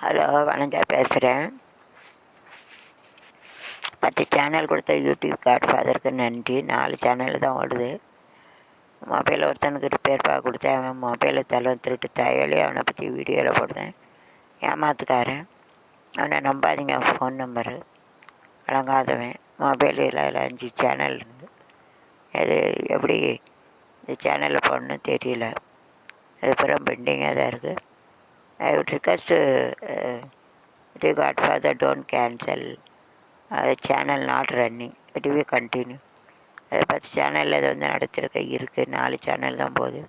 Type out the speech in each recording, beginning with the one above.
Hello, வணஞ்சா பேசுகிறேன். 10 channel கொடுத்த YouTube காட்ஃபாதருக்கு நன்றி. 4 சேனல் தான் ஓடுது. மொபைல் ஒருத்தனுக்கு ரிப்பேர்ப்பாக கொடுத்தேன். அவன் மொபைலை திருட்டு தயலி அவனை பற்றி வீடியோவில் போடுதேன். ஏமாத்துக்காரன். அவனை நம்பாதீங்க. ஃபோன் நம்பரு வழங்காதவன். மொபைலில் 5 சேனல் இருந்து அது எப்படி இந்த சேனலில் போடணும்னு தெரியல. அதுக்கப்புறம் பெண்டிங்காக தான் இருக்குது. I would request Godfather don't cancel. Channel not running, it will continue. அது 10 சேனலில் அது நடத்திருக்க இருக்குது. 4 சேனல் தான் போகுது.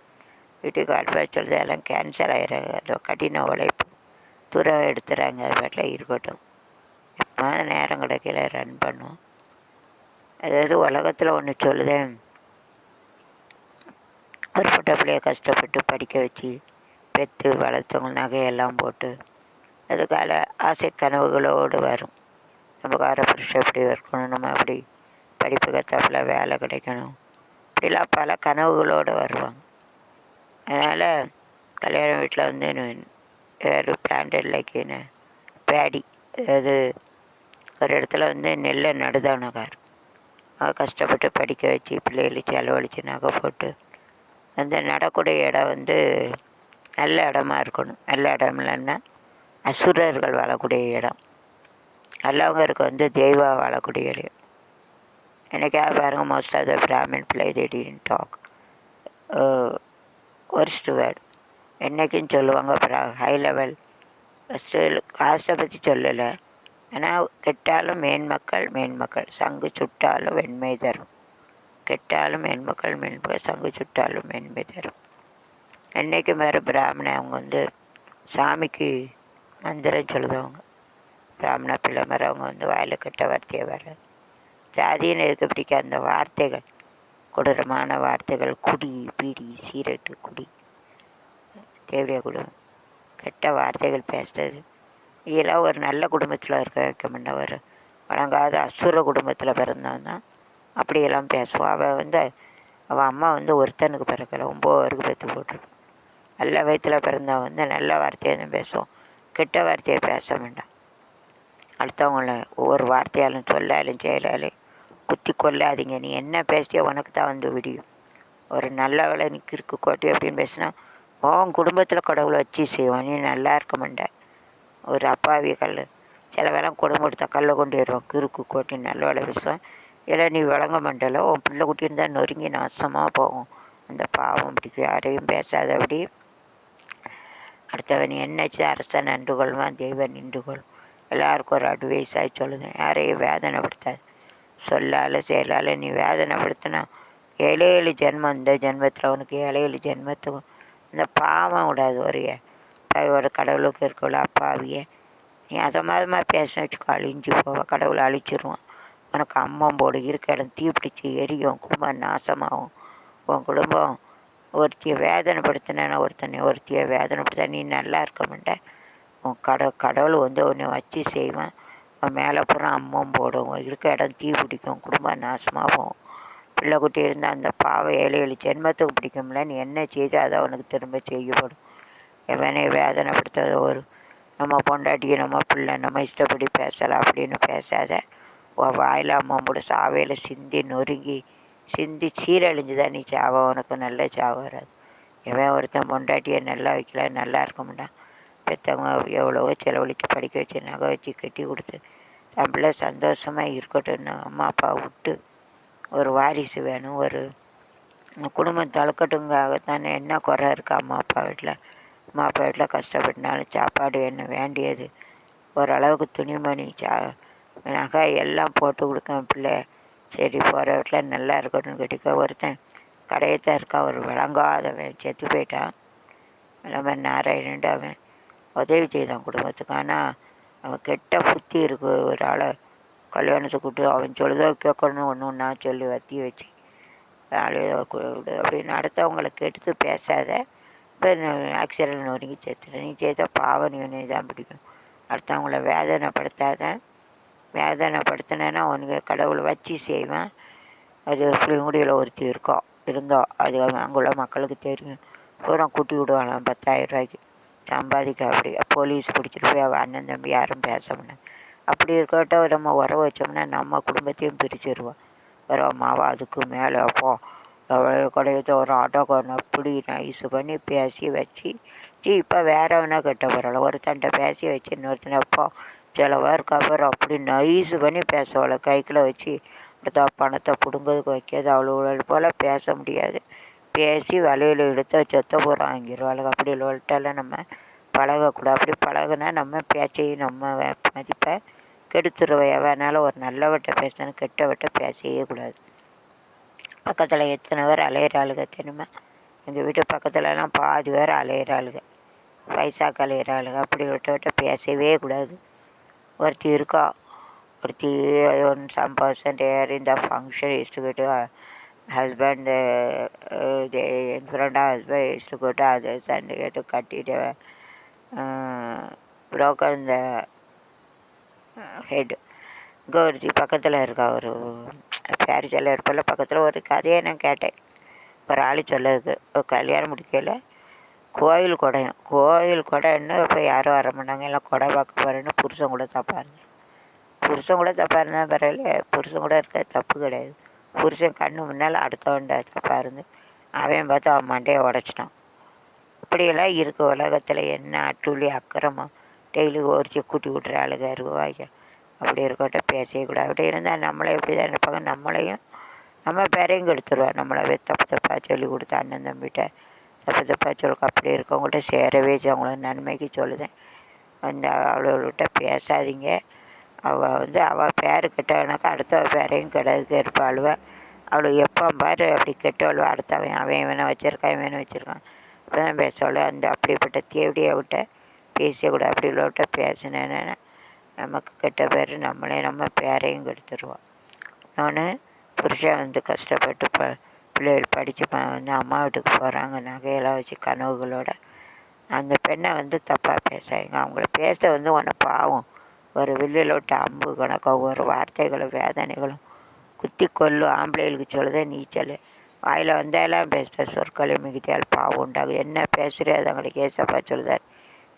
யூடியூப் காட்ஃபாதர் சொல்கிறது எல்லாம் கேன்சல் ஆகிடுறாங்க. கடின உழைப்பு தூரம் எடுத்துகிறாங்க. அது பாட்டில் இருக்கட்டும். எப்போ நேரம் கிடைக்கல ரன் பண்ணும். அதாவது உலகத்தில் ஒன்று சொல்லுதேன். ஒரு பொட்ட பிள்ளைய கஷ்டப்பட்டு படிக்க வச்சு பெற்று வளர்த்தவங்க நகையெல்லாம் போட்டு அதுக்கால ஆசை கனவுகளோடு வரும். நம்ம புருஷன் எப்படி இருக்கணும், நம்ம அப்படி படிப்பு கற்றாப்புல வேலை கிடைக்கணும், இப்படிலாம் பல கனவுகளோடு வருவாங்க. அதனால் கல்யாண வீட்டில் வேறு பிளான்டட் லைக்குன்னு பேடி, அதாவது ஒரு இடத்துல நெல்லை நடுதானக்கார் கஷ்டப்பட்டு படிக்க வச்சு பிள்ளைகளுக்கு செலவழித்து நகை போட்டு நடக்கூடிய இடம் நல்ல இடமா இருக்கணும். நல்ல இடம் இல்லைன்னா அசுரர்கள் வாழக்கூடிய இடம். நல்லவங்க இருக்க தெய்வா வாழக்கூடிய இடம். எனக்காக பாருங்கள், மோஸ்ட் ஆஃப் த பிராமின் பிள்ளை they didn't talk worst word. என்றைக்குன்னு சொல்லுவாங்க. அப்புறம் ஹை லெவல் ஃபஸ்ட்டு காஸ்ட்டை பற்றி சொல்லலை. ஆனால் கெட்டாலும் மேன்மக்கள் சங்கு சுட்டாலும் வெண்மை தரும். கெட்டாலும் மேன்மக்கள் சங்கு சுட்டாலும் மேன்மை தரும். என்றைக்கும் வேறு பிராமணன் அவங்க சாமிக்கு மந்திரம் சொல்லுதவங்க. பிராமண பிள்ளை மாதிரி அவங்க வாயில் கெட்ட வார்த்தையை வராது. ஜாதின்னு எதுக்கு பிடிக்காது. அந்த வார்த்தைகள், கொடூரமான வார்த்தைகள், குடி பீடி சீரட்டு குடி தேவையா குடும்பம், கெட்ட வார்த்தைகள் பேசுறது, இதெல்லாம் ஒரு நல்ல குடும்பத்தில் இருக்க வைக்க முடியல. ஒரு வழங்காத அசுர குடும்பத்தில் பிறந்தவன் தான் அப்படியெல்லாம் பேசுவான். அவன் அம்மா ஒருத்தனுக்கு பிறக்கலை, 9 பேருக்கு பெற்று போட்டிருப்பான். நல்ல வயிற்றில் பிறந்தவன் நல்ல வார்த்தையை தான் பேசுவோம், கெட்ட வார்த்தையை பேச வேண்டாம். அடுத்தவங்கள ஒவ்வொரு வார்த்தையாலும் சொல்லாலும் செயலாலும் குத்தி கொள்ளாதீங்க. நீ என்ன பேசியோ உனக்கு தான் விடியும். ஒரு நல்லவளை நீ கிறுக்கு கோட்டி அப்படின்னு பேசினா உன் குடும்பத்தில் கடவுளை வச்சு செய்வான். நீ நல்லா இருக்க மாட்ட. ஒரு அப்பாவி சில வேலை குடும்பம் எடுத்த கல்லை கொண்டு வருவான். கிறுக்கு கோட்டி நல்லவளை பேசுவான். இல்லை நீ விளங்க மாட்டல, உன் பிள்ளை குட்டி இருந்தால் நொறுங்கி நாசமாக போகும். அந்த பாவம் பிடிக்கும். யாரையும் பேசாத. அப்படி அடுத்தவன் என்னச்சு அரசன் நன்றுகொள்வான், தெய்வம் நின்றுகொள். எல்லாருக்கும் ஒரு அட்வைஸாக சொல்லுங்கள். யாரையும் வேதனைப்படுத்தாது. சொல்லால் செயலால் நீ வேதனைப்படுத்தினா 7 ஜென்மம், இந்த ஜென்மத்தில் அவனுக்கு 7 ஜென்மத்துக்கும் இந்த பாவம் விடாது. ஒரு கடவுளுக்கு இருக்கல அப்பாவிய நீ அதை மாதிரி பேச வச்சுக்கோ, அழிஞ்சு போவ. கடவுளை அழிச்சிருவான். உனக்கு அம்மம் போடு, இருக்க இடம் தீப்பிடிச்சு எரியும். குடும்பம் நாசமாகும். உன் குடும்பம் ஒருத்தியை வேதனைப்படுத்தினா ஒருத்தியை வேதனைப்படுத்த நீ நல்லா இருக்க மாட்ட. உன் கடவுள் உன்னை வச்சு செய்வான். உன் மேலே பூரா அம்மம் போடும். இருக்க இடம் தீ பிடிக்கும். குடும்பம் நாசமாக போகும். பிள்ளை குட்டி இருந்தால் அந்த பாவம் 7 ஜென்மத்துக்கு பிடிக்கும்ல. நீ என்ன செய்து அதை அவனுக்கு திரும்ப செய்யப்படும். எவனை வேதனைப்படுத்தாத நம்ம பொண்டாட்டிக்கு நம்ம பிள்ளை நம்ம இஷ்டப்படி பேசலாம் அப்படின்னு பேசாத. வாயில் அம்மம் போடு. சாவையில் சிந்தி நொறுங்கி சீரழிஞ்சு தான் நீ சாவ. உனக்கு நல்ல சாவ வராது. எவன் ஒருத்தன் பொண்டாட்டியை நல்லா வைக்கல, நல்லா இருக்க மாட்டான். பெற்றவங்க எவ்வளவோ செலவழித்து படிக்க வச்சு நகை வச்சு கட்டி கொடுத்து தன் பிள்ளை சந்தோஷமாக இருக்கட்டும்னு அம்மா அப்பா விட்டு ஒரு வாரிசு வேணும். ஒரு குடும்பம் தழுக்கட்டுங்காகத்தானே. என்ன குறை இருக்குது அம்மா அப்பா வீட்டில் கஷ்டப்பட்டுனாலும் சாப்பாடு என்ன வேண்டியது, ஓரளவுக்கு துணிமணி நகை எல்லாம் போட்டு கொடுக்க பிள்ளை. சரி போகிற வீட்டில் நல்லா இருக்கட்டும்னு கட்டிக்க. ஒருத்தன் கடையத்தான் இருக்கான், ஒரு விளங்காதவன் செத்து போயிட்டான். நம்ம நாராயணன்ட்டு அவன் உதவி செய்தான் குடும்பத்துக்கு. ஆனால் அவன் கெட்ட புத்தி இருக்குது. ஒரு ஆளை கல்யாணத்துக்கு கூப்பிட்டு அவன் சொல்லுதோ கேட்கணும்னு ஒன்றா சொல்லி வத்தி வச்சு அப்படின்னு அடுத்தவங்களை கெடுத்து பேசாத. இப்போ ஆக்சிடென்ட் நொறுங்கி செத்துட்டேன். நீ செய்த பாவம் நீ தான் பிடிக்கும். அடுத்தவங்கள வேதனைப்படுத்தினேன்னா உனக்கு கடவுளை வச்சு செய்வேன். அது புளியங்குடியில் ஒருத்தி இருந்தோம். அது அங்குள்ள மக்களுக்கு தெரியும். பூரா கூட்டி விடுவாங்களாம் 10,000 ரூபாய்க்கு. சம்பாதிக்க அப்படி போலீஸ் பிடிச்சிட்டு போய் அவள் அண்ணன் தம்பி யாரும் பேச முடியாது. அப்படி இருக்கட்டும் நம்ம உறவு வச்சோம்னா நம்ம குடும்பத்தையும் பிரிச்சிருவோம். வேறு அம்மாவா அதுக்கு மேலே அப்போ எவ்வளோ கிடையாது ஒரு ஆட்டோக்காரன் அப்படி நைஸு பண்ணி பேசி வச்சு இப்போ வேறவனா கெட்ட பரவாயில்ல ஒருத்தன்ட்ட பேசி வச்சு இன்னொருத்தனை அப்போ சில பேருக்கு அப்புறம் அப்படி நைஸு பண்ணி பேசுவாள் கைக்குள்ளே வச்சு அடுத்த பணத்தை பிடுங்கிறதுக்கு வைக்கிறது அவ்வளோ போல் பேச முடியாது. பேசி வலையில் இழுத்து செத்த பூரா வாங்கிடுவாளுங்க. அப்படி உள்ளவள்கிட்டலாம் நம்ம பழகக்கூடாது. அப்படி பழகுனா நம்ம பேச்சையும் நம்ம மதிப்பை கெடுத்துருவையா. அதனால் ஒரு நல்லவட்ட பேசணும், கெட்டவட்ட பேசவே கூடாது. பக்கத்தில் எத்தனை பேர் அலையிறாளுங்க தெரியுமா? எங்கள் வீட்டு பக்கத்துலலாம் பாதி பேர் அலையிறாளுங்க, பைசாக்கு அலையிறாளுங்க. அப்படி விட்ட பேசவே கூடாது. ஒருத்தி இருக்கா, ஒருத்தி some person there in the function used to go to husband, in front of husband used to go to others and get to cut it, broken the head. இங்கே ஒருத்தி பக்கத்தில் இருக்கா, ஒரு பேர் சொல்ல இருப்பல பக்கத்தில் ஒரு கதையை நான் கேட்டேன். ஒரு ஆள் சொல்லதுக்கு கல்யாணம் முடிக்கல கோயில் கொடைன்னு இப்போ யாரும் வர மாட்டாங்க, எல்லாம் கொடை பார்க்க போகிறேன்னு புருஷன் கூட தப்பாருங்க. புருஷன் கூட தப்பாக இருந்தால் பரவாயில்ல, புருஷன் கூட இருக்க தப்பு கிடையாது. புருஷன் கண்ணு முன்னால் அடுத்தவன்ட தப்பாக இருந்து அவன் பார்த்து அவன் மண்டையை உடச்சிட்டான். இப்படியெல்லாம் இருக்குது உலகத்தில். என்ன அட்டுள்ளி அக்கிரமம் டெய்லி ஒரிச்சி கூட்டி விட்டுற ஆளுங்க ரூபாய்க்கு. அப்படி இருக்கட்டும் பேசவே கூடாது. அப்படி இருந்தால் நம்மளை எப்படி தான் நினைப்பாங்க, நம்மளையும் நம்ம பேரையும் கெடுத்துருவோம். நம்மளை தப்பாக சொல்லி கொடுத்த அண்ணன் தம்பிகிட்ட தப்பாக சொல்லுங்க. அப்படி இருக்கவங்கள்ட்ட சேரவே அவங்கள நன்மைக்கு சொல்லுதேன். அந்த அவளோட பேசாதீங்க. அவள் பேர் கெட்டவனாக்கா அடுத்த பேரையும் கெடுக்க இருப்பாளுவ. அவளை எப்போ பாரு அப்படி கெட்டவளுவ. அடுத்தவன் அவன் வேணா வச்சுருக்கான், இவன் வேணா வச்சுருக்கான், அப்படி தான் பேசவள. அந்த அப்படிப்பட்ட தேவடியை விட்ட பேசக்கூடாது. அப்படி உள்ளவட்ட பேசினேன்னா நமக்கு கெட்ட பேர், நம்ம பேரையும் கெடுத்துருவோம். இன்னொன்று, புருஷன் கஷ்டப்பட்டு பிள்ளைகள் படித்து அம்மா வீட்டுக்கு போகிறாங்க, நகையெல்லாம் வச்சு கனவுகளோட. அந்த பெண்ணை தப்பாக பேசாதீங்க. அவங்கள பேச உன்னை பாவம் ஒரு வில்லில் விட்டு அம்பு கணக்காக ஒரு வார்த்தைகளும் வேதனைகளும் குத்தி கொல்லும். ஆம்பளைகளுக்கு சொல்லுதே நீச்சல் வாயில் வந்தாலும் பேசுகிற சொற்களை மிகுதியால் பாவம் உண்டாகும். என்ன பேசுகிறே அது அவங்களுக்கு ஏசப்பா சொல்லுதார்.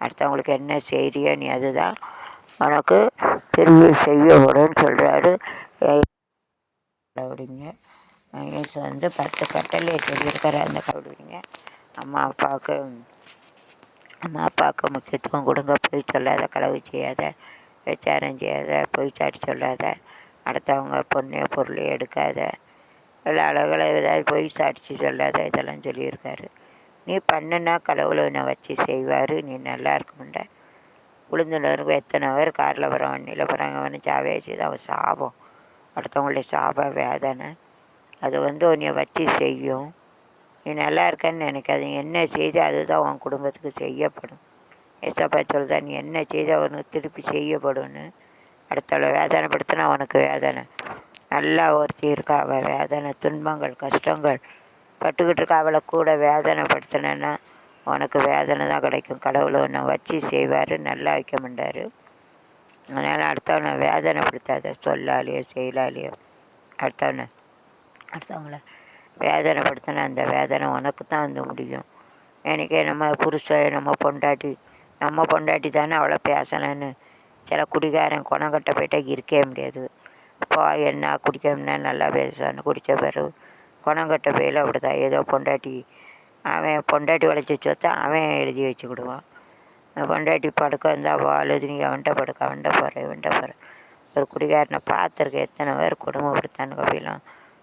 அடுத்தவங்களுக்கு என்ன செய்கிறியோ நீ அதுதான் உனக்கு திரும்பி செய்யப்படும்னு சொல்கிறாரு. கடைபிடிங்க. இயேசு 10 கட்டளையை சொல்லியிருக்காரு, அந்த கடைபிடிங்க. அம்மா அப்பாவுக்கு முக்கியத்துவம் கொடுங்க. பொய் சொல்லாத, களவு செய்யாத, விசாரம் செய்யாத, பொய் சாட்டி சொல்லாத, அடுத்தவங்க பொண்ணையோ பொருளையோ எடுக்காத, எல்லா அழகளை ஏதாவது பொய் சாட்சி சொல்லாத, இதெல்லாம் சொல்லியிருக்காரு. நீ பண்ணுனா கடவுளை உன்னை வச்சு செய்வார். நீ நல்லா இருக்குமுண்ட. விழுந்துனருக்கு எத்தனை பேர் காரில் போகிறான், வண்டியில் போகிறாங்க, அவனு சாவையை செய்து அவன் சாபம், அடுத்தவங்களுடைய சாப வேதனை அது உன்னை வச்சு செய்யும். நீ நல்லா இருக்கன்னு நினைக்காதீங்க. என்ன செய்து அதுதான் உன் குடும்பத்துக்கு செய்யப்படும். ஏசப்பா சொல்லுதா, நீ என்ன செய்து அவனுக்கு திருப்பி செய்யப்படும்னு. அடுத்தவளை வேதனைப்படுத்தினா உனக்கு வேதனை. நல்லா ஒருத்தி இருக்கா, அவள் வேதனை துன்பங்கள் கஷ்டங்கள் பட்டுக்கிட்டு இருக்கா, அவளை கூட வேதனைப்படுத்தினேன்னா உனக்கு வேதனை தான் கிடைக்கும். கடவுளை உன்னை வச்சு செய்வார், நல்லா வைக்க மாட்டார். அதனால் அடுத்தவனை வேதனைப்படுத்தாத, சொல்லாலேயோ செயலாலேயோ. அடுத்தவங்கள வேதனைப்படுத்தினா அந்த வேதனை உனக்கு தான் முடியும். எனக்கே நம்ம புருஷன் நம்ம பொண்டாட்டி தானே அவளை பேசணுன்னு சில குடிகாரன் குணங்கட்ட போயிட்டா இருக்கவே முடியாது. இப்போ என்ன குடிக்கணும்னா நல்லா பேசுவான்னு குடித்த பிறகு குணங்கட்ட போயில அப்படி தான். ஏதோ அவன் பொண்டாட்டி உழைச்சி சொத்தை அவன் எழுதி வச்சுக்கிடுவான். பொண்டாட்டி படுக்க இருந்தால் அவள் அழுது, நீ அவன்கிட்ட படுக்க, அவன்கிட்ட போகிற. ஒரு குடிகாரனை பார்த்துருக்க எத்தனை பேர் கொடுமைப்படுத்தான்னு கவிலாம்.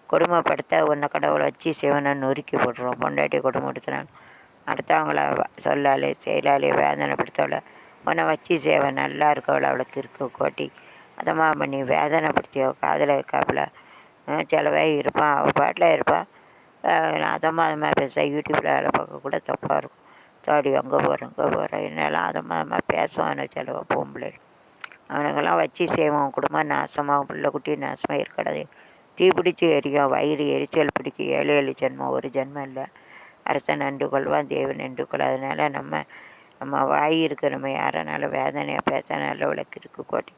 கொடுமைப்படுத்த உன்னை கடவுளை வச்சு சிவனை நொறுக்கி போட்டுருவோம். பொண்டாட்டி கொடுமைப்படுத்தினான் அடுத்தவங்கள சொல்லாலே செயலாலே வேதனைப்படுத்தவளை உன்னை வச்சு சேவன் நல்லா இருக்கவளை அவளுக்கு இருக்க கோட்டி அதம்மா பண்ணி வேதனைப்படுத்தி காதில் வைக்காப்புல சிலவே இருப்பான். அவள் பாட்டில் இருப்பாள். அதம்மா பேச யூடியூப்பில் வேலை பார்க்க கூட தப்பாக இருக்கும். தாடி அங்கே போகிறேன் என்னெல்லாம் அதம்மா பேசுவான்னு செலவை பொம்பளை. அவனுங்கெல்லாம் வச்சு செய்வான். குடும்பம் நாசமாகும், பிள்ளை குட்டி நாசமாக இருக்கக்கூடாது. தீப்பிடிச்சு எரியும், வயிறு எரிச்சல் பிடிக்கும். 7 ஜென்மம், ஒரு ஜென்மம் இல்லை. அரசன் நன்று கொள்வான், தேவன் நன்று கொள். அதனால் நம்ம வாய் இருக்கு, நம்ம யாரனால வேதனையாக பேச நல்ல விளக்கு இருக்கு கோட்டி.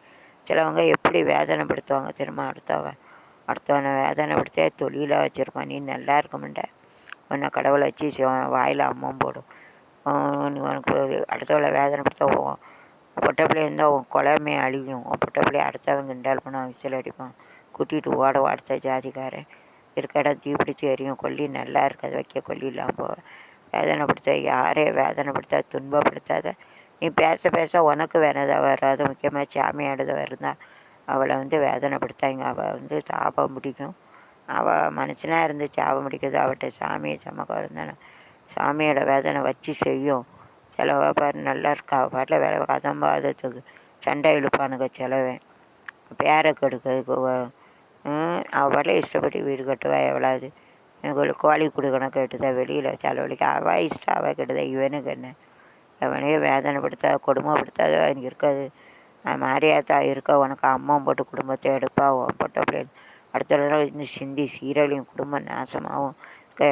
சிலவங்க எப்படி வேதனைப்படுத்துவாங்க திரும்ப அடுத்தவனை வேதனைப்படுத்த தொழிலாக வச்சுருப்பான். நீ நல்லா இருக்க மாட்ட, உன்னை கடவுளை வச்சு வாயில் அம்மம் போடும். உனக்கு அடுத்தவளை வேதனைப்படுத்த பொட்ட பிள்ளை இருந்தால் உன் குலமே அழியும். உன் பொட்ட பிள்ளைய அடுத்தவன் கிண்டல் பண்ணால் விசில் அடிப்பான், கூட்டிகிட்டு ஓட அடுத்த ஜாதிக்காரன் இருக்க இடம் தீப்பிடிச்சி எரியும், கொல்லி நல்லா இருக்காது, வைக்க கொல்லி இல்லாமல் போக. வேதனைப்படுத்த யாரையும் வேதனைப்படுத்தாத, துன்பப்படுத்தாத. நீ பேச பேச உனக்கு வேணதை வராது. முக்கியமாக சாமியாடுத இருந்தால் அவளை வேதனைப்படுத்தாங்க. அவள் தாபம் பிடிக்கும். அவள் மனுஷனாக இருந்து சாபம் பிடிக்குது. அவள்கிட்ட சாமியை சமக்க இருந்தானே சாமியோட வேதனை வச்சு செய்யும். சிலவா பாரு நல்லா இருக்கா, அவள் பாட்டில் வேலை கதம்பாதத்துக்கு சண்டை இழுப்பானுங்க சிலவன், பேரை கெடுக்கிறதுக்கு. அவள் பாட்டில் இஷ்டப்பட்டு வீடு கட்டுவா. எவ்வளவு எனக்கு கோழி கொடுக்கணும் கேட்டுதான் வெளியில் செலவழிக்க. அவள் இஷ்டம், அவள் கெட்டுதான். இவனுக்கு என்ன? அவனையே வேதனைப்படுத்தாத, கொடுமைப்படுத்தாத. எனக்கு இருக்காது மாரியாத்தா இருக்க, உனக்கு அம்மா போட்டு குடும்பத்தை எடுப்பா. உன் பொட்ட பிள்ளைகள் அடுத்த தடவை சிந்தி சீரழியும், குடும்பம் நாசமாகவும்,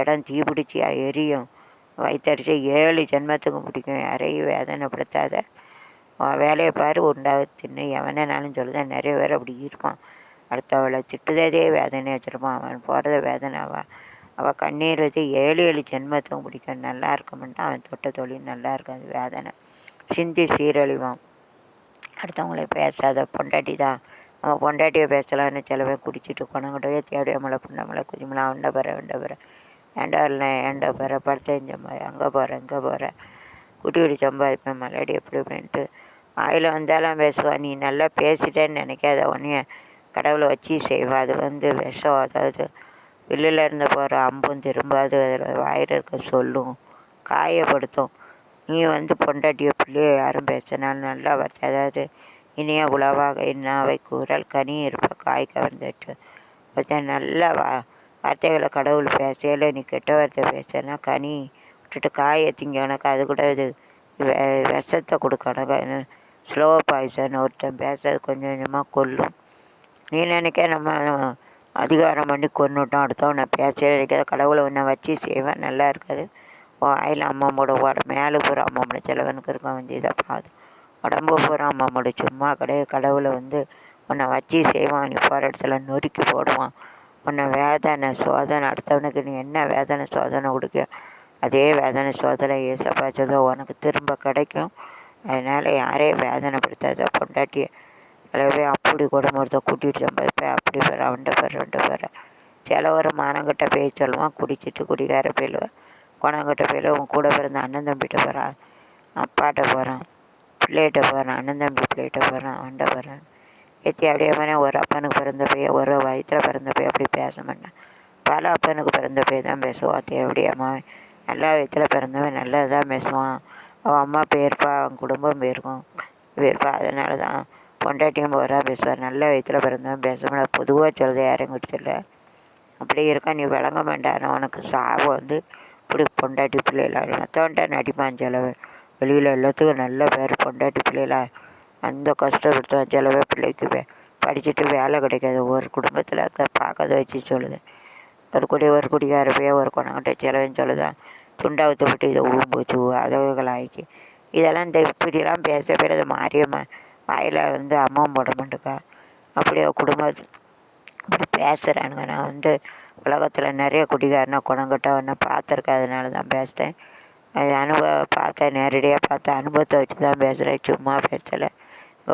இடம் தீப்பிடிச்சி எரியும், வயிற்றடிச்சு 7 ஜென்மத்துக்கு பிடிக்கும். யாரையும் வேதனைப்படுத்தாத, வேலையை பாரு, உண்டாக தின்னு. எவனாலும் சொல்லுதான், நிறைய பேர் அப்படி இருப்பான். அடுத்தவளை திட்டுதே வேதனை வச்சுருப்பான். அவன் போகிறத வேதனை. அவள் கண்ணீர் வச்சு 7 ஜென்மத்துக்கும் பிடிக்கும். நல்லா இருக்க மாட்டான். அவன் தொட்ட தொழில் நல்லா இருக்காது, வேதனை சிந்தி சீரழிவான். அடுத்தவங்களே பேசாத. பொண்டாட்டி தான் அவன் பொண்டாட்டியை பேசலான்னு சிலவே குடிச்சிட்டு கொணங்கிட்டவே தேவையா மலை புண்ணமலை குதிமலை அவன்ட பெற ஏண்டா இல்லை ஏண்டா பெற படுத்தேஞ்சம்மா அங்கே போகிறேன் இங்கே போகிறேன் குட்டி சம்பாதிப்பேன் மலடி எப்படி அப்படின்ட்டு வாயில் வந்தாலும் பேசுவான். நீ நல்லா பேசிட்டேன்னு நினைக்காத, உன்னைய கடவுளை வச்சு செய்வான். அது விஷம். அதாவது வில்லில் இருந்து போகிற அம்பும் திரும்பாது, அதில் வாயில் இருக்க சொல்லும் காயப்படுத்தும். நீ பொண்டாட்டிய பிள்ளைய யாரும் பேசினாலும் நல்லா வார்த்தை, அதாவது இனிய உளவாக இன்னாவை கூறல் கனி இருப்ப காய் கவர்ந்துட்டு பார்த்தா நல்ல வார்த்தைகளை கடவுள் பேசல. நீ கெட்ட வார்த்தை பேசினா கனி விட்டுட்டு காயை திங்கனக்கு, அது கூட இது விஷத்தை கொடுக்கணும். Slow poison. ஒருத்தன் பேசுறது கொஞ்சம் கொஞ்சமாக கொல்லும். நீ நினைக்க நம்ம அதிகாரம் பண்ணி கொண்டுட்டோம், அடுத்தவனை பேசல நினைக்காத. கடவுளை உன்னை வச்சு செய்வேன், நல்லா இருக்காது. வாயில் அம்மா மூட மேலே பூரா அம்மா மூட சிலவனுக்கு இருக்க இதை பாது உடம்பு பூரா அம்மா மூட சும்மா கிடையாது. கடவுளை உன்னை வச்சு செய்வான். நீ போகிற இடத்துல நொறுக்கி போடுவான். உன்னை வேதனை சோதனை அடுத்தவனுக்கு நீ என்ன வேதனை சோதனை கொடுக்க, அதே வேதனை சோதனை ஏசப்பாச்சதோ உனக்கு திரும்ப கிடைக்கும். அதனால் யாரையும் வேதனைப்படுத்தாத. பொண்டாட்டியை சிலவே அப்படி குடும்பத்தை கூட்டிகிட்டு சம்பாதிப்பேன், அப்படி பெற அவன்கிட்ட பெற சில ஒரு மானங்கிட்ட பேய் சொல்லுவான். குடிச்சிட்டு குடிக்கார போயிடுவேன். குணங்கிட்ட போயில உன் கூட பிறந்த அண்ணன் தம்பிகிட்ட போகிறான், அப்பாட்ட போகிறான், பிள்ளைகிட்ட போகிறான், அண்ணன் தம்பி பிள்ளைகிட்ட போகிறான், அவன்கிட்ட போகிறான். ஏற்றி அப்படியே மாதிரி ஒரு அப்பனுக்கு பிறந்த போய் ஒரு வயிற்றில் பிறந்த போய் அப்படி பேச மாட்டேன். பல அப்பனுக்கு பிறந்த போய் தான் பேசுவான். தேவடி அம்மா நல்லா வயிற்றில் பிறந்தவன் நல்லது தான் பேசுவான். அவன் அம்மா போயிருப்பா, அவன் குடும்பம் போயிருக்கும் போயிருப்பா. அதனால தான் பொண்டாட்டியும் போகிறா பேசுவார். நல்ல வயிற்றில் பிறந்தவன் பேச மாட்டேன். பொதுவாக சொல்லுது, யாரையும் குடிச்சில்ல அப்படி இருக்கா. நீ விளங்க மாட்டான உனக்கு சாவு இப்படி பொண்டாட்டி பிள்ளைலாம் மற்றவன்ட்ட நடிப்பான். செலவு வெளியில் எல்லாத்துக்கும் நல்ல பேர். பொண்டாட்டி பிள்ளைலாம் அந்த கஷ்டப்படுத்துவான். செலவே பிள்ளைக்கு படிச்சுட்டு வேலை கிடைக்காது. ஒரு குடும்பத்தில் பார்க்கறத வச்சு சொல்லுது. ஒரு குடிக்கார போய் ஒரு குணங்கிட்ட செலவுன்னு சொல்லுதான். துண்டாவத்துப்பட்டு இதை ஊம்போச்சு அதவுகளாக்கி இதெல்லாம் இப்படிலாம் பேச பேர் அது மாறியம்மா வாயில் அம்மா போட மாட்டேக்கா. அப்படியே குடும்பம் இப்படி பேசுகிறானுங்க. நான் உலகத்தில் நிறைய குடிகாரனா குணங்கட்டவனா பார்த்துருக்கேன். அதனால தான் பேசுகிறேன். அது பார்த்தேன், நேரடியாக பார்த்த அனுபவத்தை வச்சு தான் பேசுகிறேன், சும்மா பேசலை.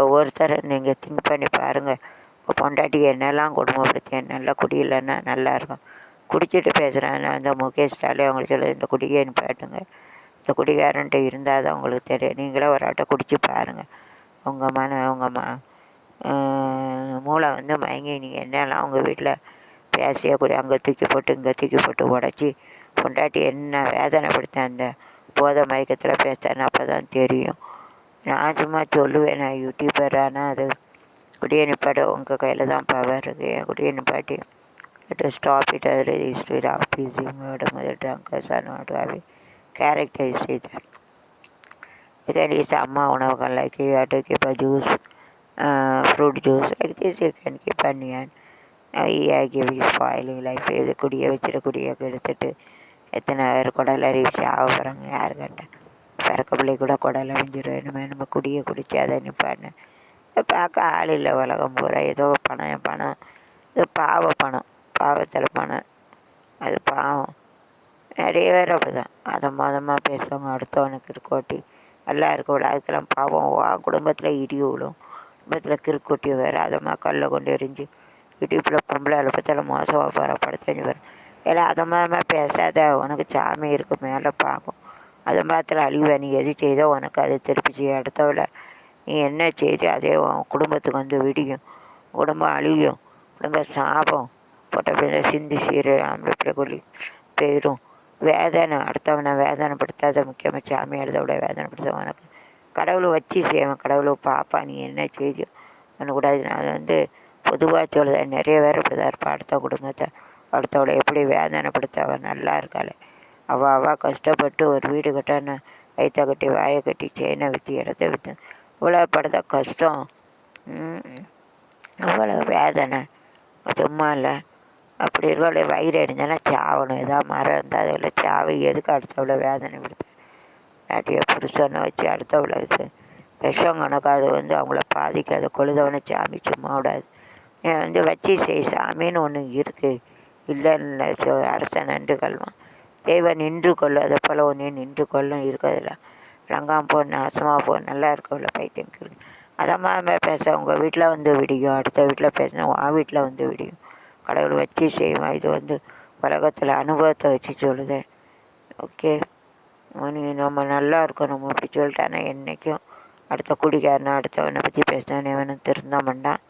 ஒவ்வொருத்தர் நீங்கள் திங்க் பண்ணி பாருங்கள். உங்கள் பொண்டாட்டி என்னெல்லாம் குடும்பப்படுத்தி நல்லா குடியில்லைன்னா நல்லாயிருக்கும். குடிச்சிட்டு பேசுகிறேன். முகேஷ் ஸ்டாலின் அவங்களுக்கு சொல்ல, இந்த குடியை நிப்பாட்டுங்க, இந்த குடிகாரன்ட்டு இருந்தால் தான் உங்களுக்கு தெரியும். நீங்களே ஒரு ஆட்டை குடிச்சு பாருங்கள். உங்கள் மூளை மயங்கி நீங்கள் என்னெல்லாம் உங்கள் வீட்டில் பேசிய கூடி அங்கே தூக்கி போட்டு இங்கே தூக்கி போட்டு உடச்சி பொண்டாட்டி என்ன வேதனைப்படுத்த அந்த போதை மயக்கத்தில் பேசுகிறேன்னு அப்போ தான் தெரியும். நான் சும்மா சொல்லுவேன், நான் யூடியூபர். ஆனால் அது குடியை நிப்பாட்ட உங்கள் கையில் தான் பவர் இருக்குது. என் குடியை நிப்பாட்டி ஸ்டாப் இட் அது ஹிஸ்ட்ரி ஆஃப் பீசிங்கோட முதல் ட்ரங்கர்ஸ் ஆர் நாட் ஹேவிங் கேரக்டரைஸ் செய்தார். It அம்மா உணவுகள் like you have to keep a juice, fruit juice like this you can keep onion. giving spoiling life. இது குடியை வச்சுட்டு குடியை கெடுத்துட்டு எத்தனை பேர் குடல் அறிவிச்சு ஆகப்படுறாங்க. யார் கேட்டால் பிறக்க பிள்ளை கூட குடல் அழிஞ்சிடும். இனிமே நம்ம குடியை குடிச்சு அதை நிப்பான்னு பார்க்க ஆள் இல்லை. உலகம் பூரா ஏதோ பணம் இது பாவ பணம், பாவத்தில் பணம், அது பாவம். நிறைய பேர் அப்படி தான் மதமாக பேசுவாங்க. அடுத்தவனுக்கு இருக்கோட்டி நல்லா இருக்கக்கூடாது. அதுக்கெல்லாம் பாவம் குடும்பத்தில் இடி விழும். குடும்பத்தில் கிறுக்கொட்டி வேறு அதமாக கல்லை கொண்டு எரிஞ்சு இடிப்பில் பொம்பளை அழுப்பத்தில் மோசமாக போகிற படுத்தஞ்சு பேர் எல்லாம் அதமாக பேசாத. உனக்கு சாமி இருக்கு மேலே பார்க்கும். அதை மாத்திரம் அழிவை நீ எது செய்தோ உனக்கு அதை திருப்பி செய்ய. அடுத்தவளை நீ என்ன செய்து அதே உன் குடும்பத்துக்கு வந்து விடியும். குடும்பம் அழியும். குடும்ப சாபம் பொட்ட பிள்ளை சிந்தி சீரு ஆம்பளை பிள்ளை கொல்லி போயிடும். வேதனை அடுத்தவனை வேதனைப்படுத்தாத. முக்கியமாக சாமி எழுதவிட வேதனைப்படுத்த உனக்கு கடவுளை வச்சு செய்வேன். கடவுளை பாப்பா நீ என்ன செய்தியோ பண்ணக்கூடாது. நான் பொதுவாக சொல்லுதேன். நிறைய பேர் இப்படி தான் இருப்பாள். அடுத்த குடும்பத்தை அடுத்தவளை எப்படி வேதனைப்படுத்த. அவள் நல்லா இருக்காள். அவள் கஷ்டப்பட்டு ஒரு வீடு கட்டான்னு வயிற்ற கட்டி வாயை கட்டி செயினை விற்று இடத்த விற்று இவ்வளோ படுத்த கஷ்டம். அவ்வளோ வேதனை சும்மா இல்லை. அப்படி இருக்கவளை வயிறு அடிஞ்சானா சாவணும். ஏதாவது மரம் இருந்தால் அதில் சாவை எதுக்கு அடுத்தவளை வேதனை படுத்த. நாட்டிய புருஷனை வச்சு அடுத்தவளை விஷம் கணக்கு அது அவங்கள பாதிக்காத. கொழுதவனை சாமி சும்மா விடாது. வச்சு செய். சாமின்னு ஒன்று இருக்குது. இல்லைன்னு அரசன் நின்று கொள்வான். தெய்வம் நின்று கொள்ளும். அதை போல் ஒன்றே நின்று கொள்ளும் இருக்கிறதில்ல. லங்காம் போ நாசமாக போ நல்லா இருக்கவில்ல பைத்தியம் இருக்குது. அதமாக பேச உங்கள் வீட்டில் விடியும். அடுத்த வீட்டில் பேசினா உன் வீட்டில் விடியும். கடவுள் வச்சு செய்வான். இது உலகத்தில் அனுபவத்தை வச்சு சொல்லுதேன். ஓகே நீ நம்ம நல்லா இருக்கணும் அப்படி சொல்லிட்டானா என்றைக்கும் அடுத்த குடிக்காரனை அடுத்தவனை பற்றி பேசினான் இவனும் திருந்த மாட்டான்.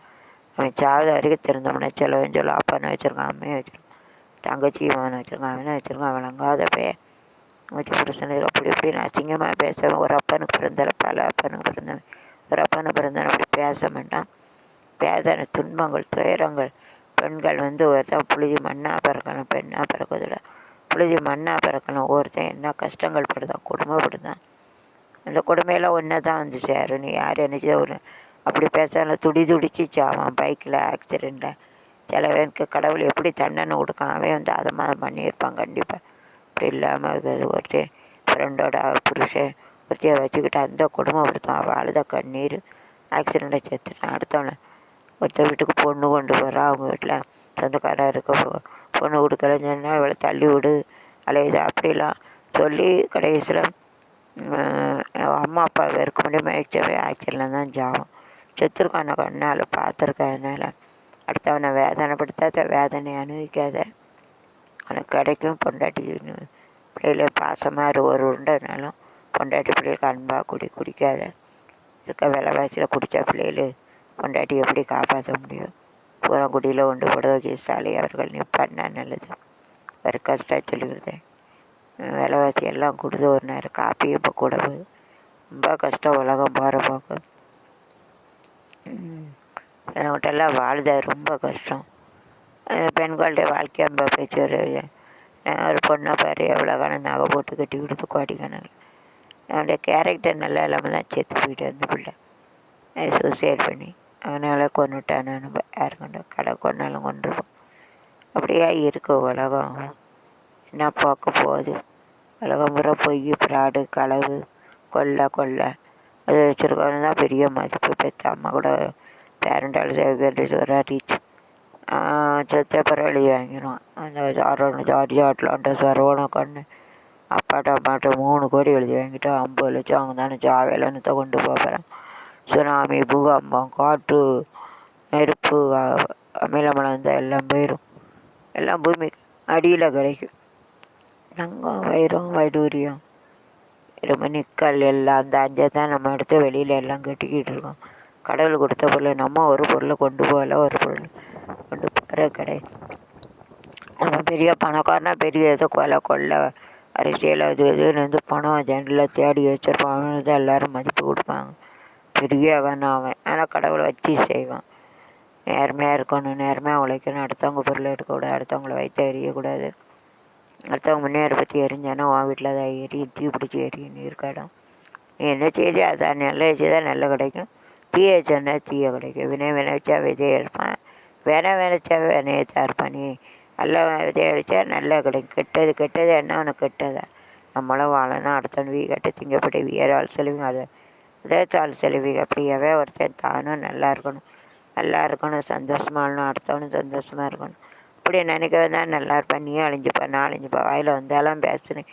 அவன் சாவது வரைக்கும் திருந்த மாட்டான். சிலவன் சொல்ல அப்பனை வச்சுருக்கான், அம்மையை வச்சுருக்கான், தங்கச்சி மகனை வச்சுருக்கான், அவனை வச்சுருக்கான். விளங்காத பையன் வச்சு புருஷனுக்கு அப்படி இப்படின்னு அசிங்கமாக பேசுவேன். ஒரு அப்பனுக்கு பிறந்தால பல அப்பனுக்கு பிறந்தவன். ஒரு அப்பனுக்கு பிறந்தவன் அப்படி பேச மாட்டான். வேதனை துன்பங்கள் துயரங்கள். பெண்கள் ஒருத்தன் புழுதி மண்ணாக பிறக்கணும், பெண்ணாக பிறக்குதில்ல. புழுதி மண்ணாக பிறக்கணும். ஒருத்தன் என்ன கஷ்டங்கள் படுதான், கொடுமைப்படுதான். அந்த கொடுமையெல்லாம் ஒன்று தான் சேரும். நீ யார் என்னச்சு ஒரு அப்படி பேசாலும் துடிச்சு சாவான் பைக்கில் ஆக்சிடெண்ட்டில். சில பேருக்கு கடவுள் எப்படி தண்டனை கொடுக்கான். அவன் அதை மாதிரி பண்ணியிருப்பான் கண்டிப்பாக. அப்படி இல்லாமல் ஒருத்தன் ஃப்ரெண்டோட புருஷன் ஒருத்தையை வச்சுக்கிட்டு அந்த கொடுமைப்படுத்தான். அவள் அழுத கண்ணீர் ஆக்சிடெண்ட்டை செத்துட்டான். அடுத்தவனை ஒருத்த வீட்டுக்கு பொண்ணு கொண்டு போகிறான். அவங்க வீட்டில் சொந்தக்காரர் இருக்க பொண்ணு கொடுக்கலன்னு சொன்னால் இவளை தள்ளி விடு அலையுது அப்படிலாம் சொல்லி கடைசியில் அம்மா அப்பா இருக்க முடியும் மயச்சவே ஆக்சிடெண்ட்டில் தான் ஜாவும். செத்துருக்கான கண்ணால் பார்த்துருக்கறதுனால அடுத்தவனை வேதனைப்படுத்தாத. வேதனை அனுபவிக்காத. அவனுக்கு கிடைக்கும். பொண்டாட்டி பிள்ளைகளை பாசமாக ஒரு உருண்டனாலும் பொண்டாட்டி பிள்ளைகளுக்கு அன்பாக குடிக்காத. இருக்க விலைவாசியில் குடித்தா பிள்ளைகள் பொண்டாட்டி எப்படி காப்பாற்ற முடியும். பூரங்குடியில் கொண்டு போட வச்சு ஸ்டாலின் அவர்கள் நீ பண்ணால் நல்லது. ஒரு கஷ்டம் சொல்லிவிடுது. விலைவாசி எல்லாம் கொடுத்து ஒரு நேரம் காப்பியும் இப்போ கூட போகுது. ரொம்ப கஷ்டம் உலகம் போகிற போக்கு. எல்லாம் வாழ்த ரொம்ப கஷ்டம். பெண்களுடைய வாழ்க்கை ரொம்ப பேச்சு ஒரு பொண்ணை பாரு எவ்வளோ கணக்கு நகை போட்டு கட்டி கொடுத்து கோடி கணக்கு. அவனுடைய கேரக்டர் நல்லா இல்லாமல் தான் செத்து போயிட்டு அந்த பிள்ளை சூசைட் பண்ணி அவனால் கொண்டுட்டான். யார் கொண்டு கடை கொண்டாலும் கொண்டுருப்போம். அப்படியே இருக்குது உலகம். என்ன பார்க்க போகுது. உலகம் முறை பொய் ஃப்ராடு களவு கொள்ளை அது வச்சுருக்கவனு தான் பெரிய மதிப்பு. பெற்ற அம்மா கூட பேரண்டால் ஒரு ரீச் செத்த பிறகு எழுதி வாங்கிடுவான். அந்த ஜார்ஜ் அட்லாண்டா சரவண கண்ணு அப்பாட்ட அம்மாட்ட 3 கோடி எழுதி வாங்கிட்டு 50 லட்சம் அவங்க தானே ஜாவேலன்னத்தை கொண்டு போகிறேன். சுனாமி பூகம்பம் காற்று நெருப்பு அமிலமலம் இருந்தால் எல்லாம் போயிடும். எல்லாம் பூமி அடியில் கிடைக்கும். தங்கம் வைரம் வைடூரியம் இரும்பு நிக்கல் எல்லாம் அந்த 5 தான் நம்ம எடுத்து வெளியில் எல்லாம் கட்டிக்கிட்டு இருக்கோம். கடவுள் கொடுத்த பொருள் நம்ம ஒரு பொருளை கொண்டு போகல. ஒரு பொருள் கொண்டு போகிற கிடையாது. நம்ம பெரிய பணக்காரனா பெரிய ஏதோ கொள்ளை அரசியல் அது இதுன்னு பணம் ஜென்டில் தேடி வச்சிருப்பான். தான் எல்லோரும் மதிப்பு கொடுப்பாங்க. பெரிய அவன் ஆனால் கடவுளை வச்சு செய்வான். நேர்மையாக இருக்கணும், நேர்மையாக உழைக்கணும். அடுத்தவங்க பொருளை எடுக்கக்கூடாது. அடுத்தவங்கள வயிற்ற எரியக்கூடாது. அடுத்தவங்க முன்னேற பற்றி எரிஞ்சானா உன் வீட்டில் அதை தீ பிடிச்சி எரியும் இருக்காடும். நீ என்ன செய்தி அதான் நல்ல செய்தால் நல்ல கிடைக்கும். தீய வச்சோன்னா தீய கிடைக்கும். வினைச்சா விதையை எடுப்பான். விதைச்சா வினையத்தான் இருப்பான். நீ நல்ல விதையை அடித்தா நல்லா கிடைக்கும். கெட்டது என்ன உனக்கு கெட்டதா. நம்மளும் வாழணும். அடுத்தவன் வீ கட்ட திங்கப்பட்டு வீரால் செலவிங்க அதை தாள் செலவிங்க. அப்படியாவே ஒருத்தன் தானும் நல்லா இருக்கணும். சந்தோஷமாக இருக்கணும். அடுத்தவனும் சந்தோஷமாக இருக்கணும். அப்படி நினைக்கவே தான் நல்லா இருப்பேன். நீயும் அழிஞ்சுப்பா, நான் அழிஞ்சுப்பா, வாயில் வந்தாலும் பேசுனேன்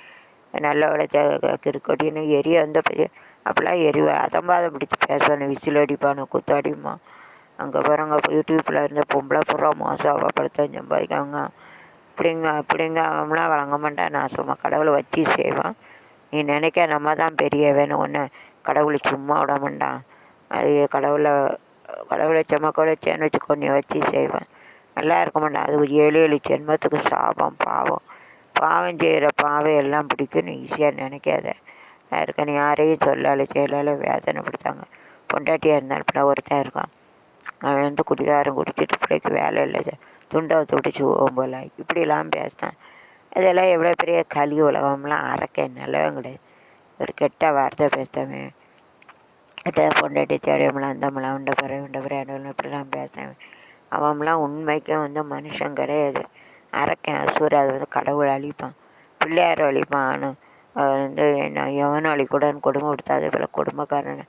நல்ல விட கிருக்கொட்டின்னு எரிய வந்த பெரிய அப்படிலாம் எரிவேன். அதம்பாதம் பிடிச்சி பேசுவேன். விசில் அடிப்பானு குத்தாடிமா. அங்கே பாருங்க யூடியூப்பில் இருந்த பொம்பளை பூரா மோசம் அவப்படுத்த சம்பாதிக்காங்க. இப்படிங்க அவன்லாம் வழங்க மாட்டான். நான் சும்மா கடவுளை வச்சு செய்வான். நீ நினைக்க நம்ம தான் பெரிய வேணும் ஒன்று கடவுளை சும்மா விட மாட்டான். அது கடவுளை சுமக்க வச்சேன்னு வச்சுக்கோ நீ வச்சு செய்வேன். நல்லா இருக்க மாட்டான். அது 7 ஜென்மத்துக்கு சாபம் பாவம் செய்கிற பாவம் எல்லாம் பிடிக்குன்னு ஈஸியாக நினைக்காத. இருக்கன்னு யாரையும் செய்யலால வேதனைப்படுத்தாங்க. பொண்டாட்டியாக இருந்தாலும் இப்படி ஒருத்தன் இருக்கான். அவன் வந்து குடிகாரம் குடிச்சிட்டு பிள்ளைக்கு வேலை இல்லை துண்டை விட்டு போகும் போல இப்படிலாம் பேசினான். இதெல்லாம் எவ்வளோ பெரிய கலி உலகம்லாம் அறக்க நல்லவன் கிடையாது. ஒரு கெட்ட வார்த்தை பேசுவேன். கெட்ட பொண்டாட்டி தேடியமெல்லாம் அந்தமெல்லாம் உண்ட பிறகு இப்படிலாம் பேசுவேன். அவன்லாம் உண்மைக்கும் வந்து மனுஷன் கிடையாது. அறக்கேன் அசூர். அது வந்து கடவுள் அழிப்பான், பிள்ளையார் அழிப்பான். வந்து எவனும் அழிக்கூடாதுன்னு கொடுமை கொடுத்தா அதே போல் கொடுமைக்காரன்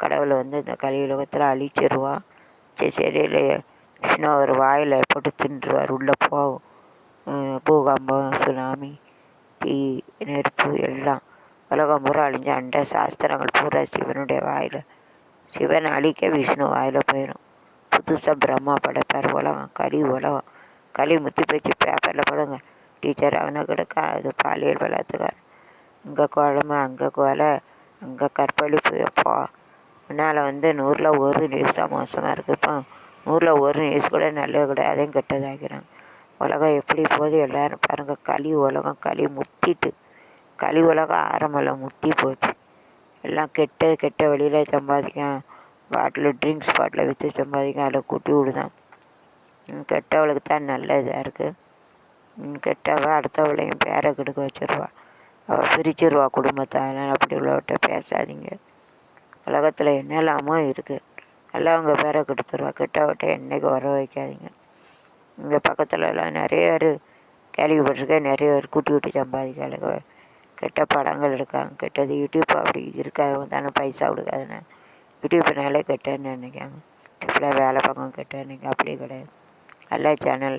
கடவுளை வந்து இந்த கலியுலகத்தில் அழிச்சிருவான். சரி இல்லையே விஷ்ணு ஒரு வாயில் போட்டு தின்றுவார். உள்ளே போகும் பூகம்பம், சுனாமி, தீ, நெருப்பு எல்லாம் உலகம் பூரா அழிஞ்ச அண்ட சாஸ்திரங்கள் பூரா சிவனுடைய வாயில். சிவனை அழிக்க விஷ்ணு வாயில் போயிடும். புதுசாக பிரம்மா படைப்பார். உலகம் களி முத்தி போச்சு. பேப்பரில் படுங்க டீச்சர் அவனை கிடக்க அது பாலியல் வளர்த்துக்கார். இங்கே குழம்பு, அங்கே கொலை, அங்கே கற்பழிப்பு. எப்போ முன்னால் வந்து 100ல் 1 நியூஸ் தான் மோசமாக இருக்குது. இப்போ 100ல் 1 நியூஸ் கூட நல்லது கூட அதையும் கெட்டதாக்கிறாங்க. உலகம் எப்படி போகுது எல்லோரும் பாருங்கள். களி முத்திட்டு களி உலகம் ஆரம்பமில்ல முத்தி போச்சு. எல்லாம் கெட்ட வழியில் சம்பாதிக்கும். ட்ரிங்க்ஸ் பாட்டில் விற்று சம்பாதிக்கும். அதில் கூட்டி விடுதான். கெட்டவளுக்கு தான் நல்ல இதாக இருக்குது. கெட்டவ அடுத்தவளையும் பேரை கெடுக்க வச்சிருவா. அவள் பிரிச்சிருவா குடும்பத்தை. அதனால் அப்படி உள்ளவட்ட பேசாதீங்க. உலகத்தில் என்னெல்லாமோ இருக்குது. நல்லவங்க பேரை கெடுத்துருவா. கெட்டவட்ட என்றைக்கு வர வைக்காதீங்க. இங்கே பக்கத்தில் எல்லாம் நிறைய பேர் கேள்விப்பட்டிருக்கேன். நிறைய பேர் கூட்டி விட்டு சம்பாதிக்காத கெட்ட படங்கள் இருக்காங்க. கெட்டது யூடியூப் அப்படி இருக்காது தானே பைசா கொடுக்காதுன்னு யூடியூப்னாலே கெட்டேன்னு நினைக்காங்க. யூடியூப்பில் வேலை பார்க்க கெட்டேன்னு அப்படி கிடையாது. நல்ல சேனல்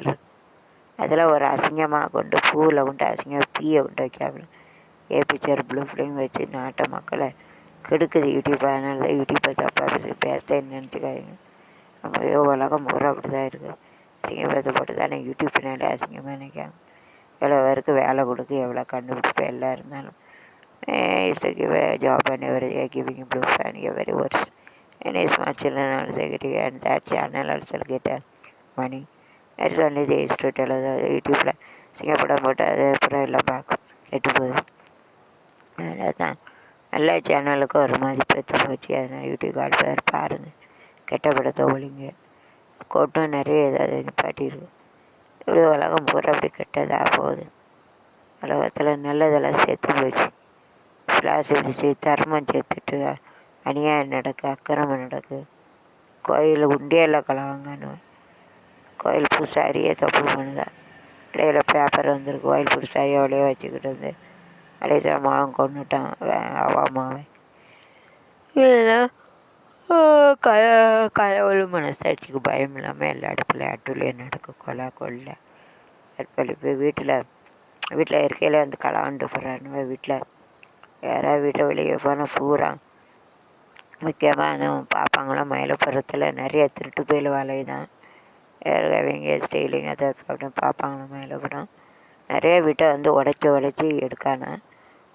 அதில் ஒரு அசிங்கமாக கொண்டு பூவில் கொண்டு அசிங்கமாக பீயை கொண்டு வைக்காமல் பிக்சர் ப்ளூ ஃபிலிம் வச்சு நாட்டை மக்களை கெடுக்குது யூடியூப். அதனால தான் யூடியூப்பை தப்பாக பேசுகிறேன்னு நினச்சிக்காதீங்க. நம்ம உலகம் பூரா அப்படி தான் இருக்குது. அசிங்கப்படுத்தப்பட்டு தானே யூடியூப்னாலே அசிங்கமாக நினைக்காங்க. எவ்வளோ பேருக்கு வேலை கொடுக்கு, எவ்வளோ கண்டுபிடிப்பு எல்லாம் இருந்தாலும் ஜாப் பண்ணி ஒரு giving blue fan very ஒர்ஸ் any small children also getting and that channel also get money. That's only they used to tell us யூடியூப்பில் சிங்கப்படம் போட்டு அது அப்புறம் எல்லாம் பார்க்கும் கெட்டு போகுது. அதனால தான் நல்ல சேனலுக்கு ஒரு மதிப்பு எடுத்து போச்சு. அதனால் யூடியூப் ஆட்கள் பாருங்கள். கெட்ட படத்தை ஒழிங்க. கோட்டும் நிறைய ஏதாவது நிப்பாட்டிருக்கு. இப்படி உலகம் பூரா அப்படி கெட்டதாக போகுது. உலகத்தில் நல்லதெல்லாம் சேர்த்து போச்சு. ஃப்ளாஸ் இருந்துச்சு, தர்மம் சேர்த்துட்டு அநியாயம் நடக்கு, அக்கிரமம் நடக்கு. கோயில் உண்டியெல்லாம் கலவாங்கன்னு கோயில் பூசாரியே தப்பு பண்ணுதான். இடையில பேப்பர் வந்திருக்கு. கோயில் பூசாரியை அவளையே வச்சுக்கிட்டு வந்து கடைசியில் மாவன் கொண்டுட்டான் அவாமாவன். இதெல்லாம் கடவுள் மனசாட்சிக்கு பயம் இல்லாமல் எல்லா இடத்துல அட்டுலேயே நடக்கும். கொள்ளை கற்பழிப்பு. வீட்டில் இருக்கையில் வந்து கலாண்டு போகிறான்னு வீட்டில் யாராவது வீட்டை வெளியே போனால் பூரா முக்கியமாக பார்ப்பாங்களாம். மயிலப்புறத்தில் நிறைய திருட்டு போயில் வேலை தான். அவங்க ஸ்டைலிங் அதை அப்படின்னு பார்ப்பாங்களாம். மயிலப்புறம் நிறைய வீட்டை வந்து உடச்சி எடுக்கானே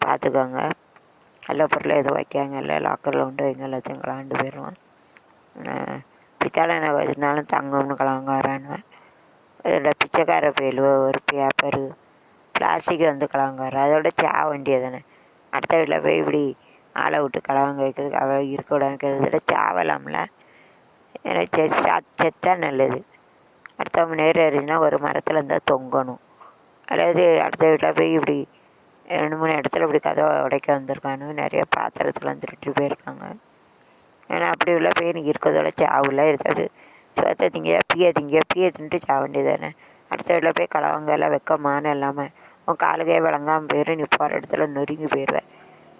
பார்த்துக்கோங்க. நல்ல பொருள் எதுவும் வைக்காங்க. இல்லை லாக்கரில் உண்டு வைங்க. எல்லாத்தையும் கலாண்டு போயிடுவான். பித்தாளை நான் இருந்தாலும் தங்கம்னு கலங்காரான்னு இதோட பிச்சைக்கார போயில் ஒரு பேப்பரு பிளாஸ்டிக் வந்து கலங்காரம். அதோட வேண்டியது தானே. அடுத்த வீட்டில் போய் இப்படி ஆளை விட்டு கலவங்க வைக்கிறதுக்கு அவள் இருக்கக்கூடாது வைக்கிறத சாவலாம்ல. ஏன்னா செத்தா நல்லது. அடுத்தவங்க நேரம் இருந்துச்சுன்னா ஒரு மரத்தில் இருந்தால் தொங்கணும். அதாவது அடுத்த வீட்டில் போய் இப்படி 2-3 இடத்துல இப்படி கதவை உடைக்க வந்திருக்கானு நிறைய பாத்திரத்தில் வந்துட்டு போயிருக்காங்க. ஏன்னா அப்படி உள்ள போய் நீங்கள் இருக்கிறதோட சாவுல இருக்காது. சோத்தை பீயை தின்ட்டு சாக வேண்டியது தானே. அடுத்த வீட்டில் போய் கலவங்கெல்லாம் வெக்கமான இல்லாமல் உன் காலுகையே விளங்காமல் போயிடும். நீ போகிற இடத்துல நொறுங்கி போயிடுவேன்.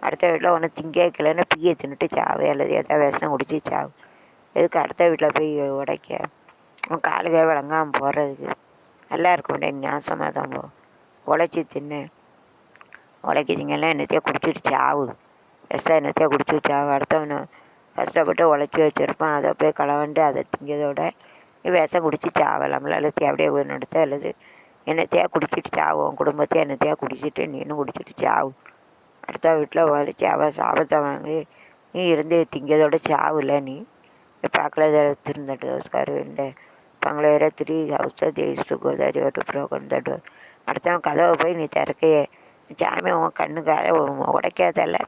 அடுத்த வீட்டில் ஒன்று திங்கலைன்னா பீயை தின்னுட்டு சாவு அல்லது எதாவது விஷம் குடிச்சு சாவு. எதுக்கு அடுத்த வீட்டில் போய் உடைக்க உன் காலுகையே விளங்காமல் போகிறதுக்கு. நல்லா இருக்க மாட்டேன், நாசமாக தான் போகும். உழைச்சி தின்னு, உழைக்கிறீங்கெல்லாம் என்னத்தையோ குடிச்சிட்டு சாவு, விஷம் என்னத்தையோ குடிச்சு சாவு. அடுத்தவனை கஷ்டப்பட்டு உழைச்சி வச்சுருப்பான், அதை போய் களவண்டு அதை திங்கிறதோட விஷம் குடிச்சு சாவலாம்ல, அல்லது அப்படியே நடத்த, அல்லது என்னத்தையா குடிச்சிட்டு சாவும், குடும்பத்தையே என்னத்தையா குடிச்சிட்டு நீனும் குடிச்சிட்டு சாவு. அடுத்த வீட்டில் உழைச்சி அவள் சாபத்தை வாங்கி நீ இருந்து திங்கிறதோட சாவுல நீ பார்க்கல திருந்தட்டு தோஸ்கார் இந்த பங்களேர 3 ஹவுஸ் தேய்ஸ்ட்டு கோதாரி ஓட்டு ப்ரோக்கன் தட்டு. அடுத்தவன் கதவை போய் நீ திறக்கையே சாமி உன் கண்ணுக்காக உடைக்காதல்ல,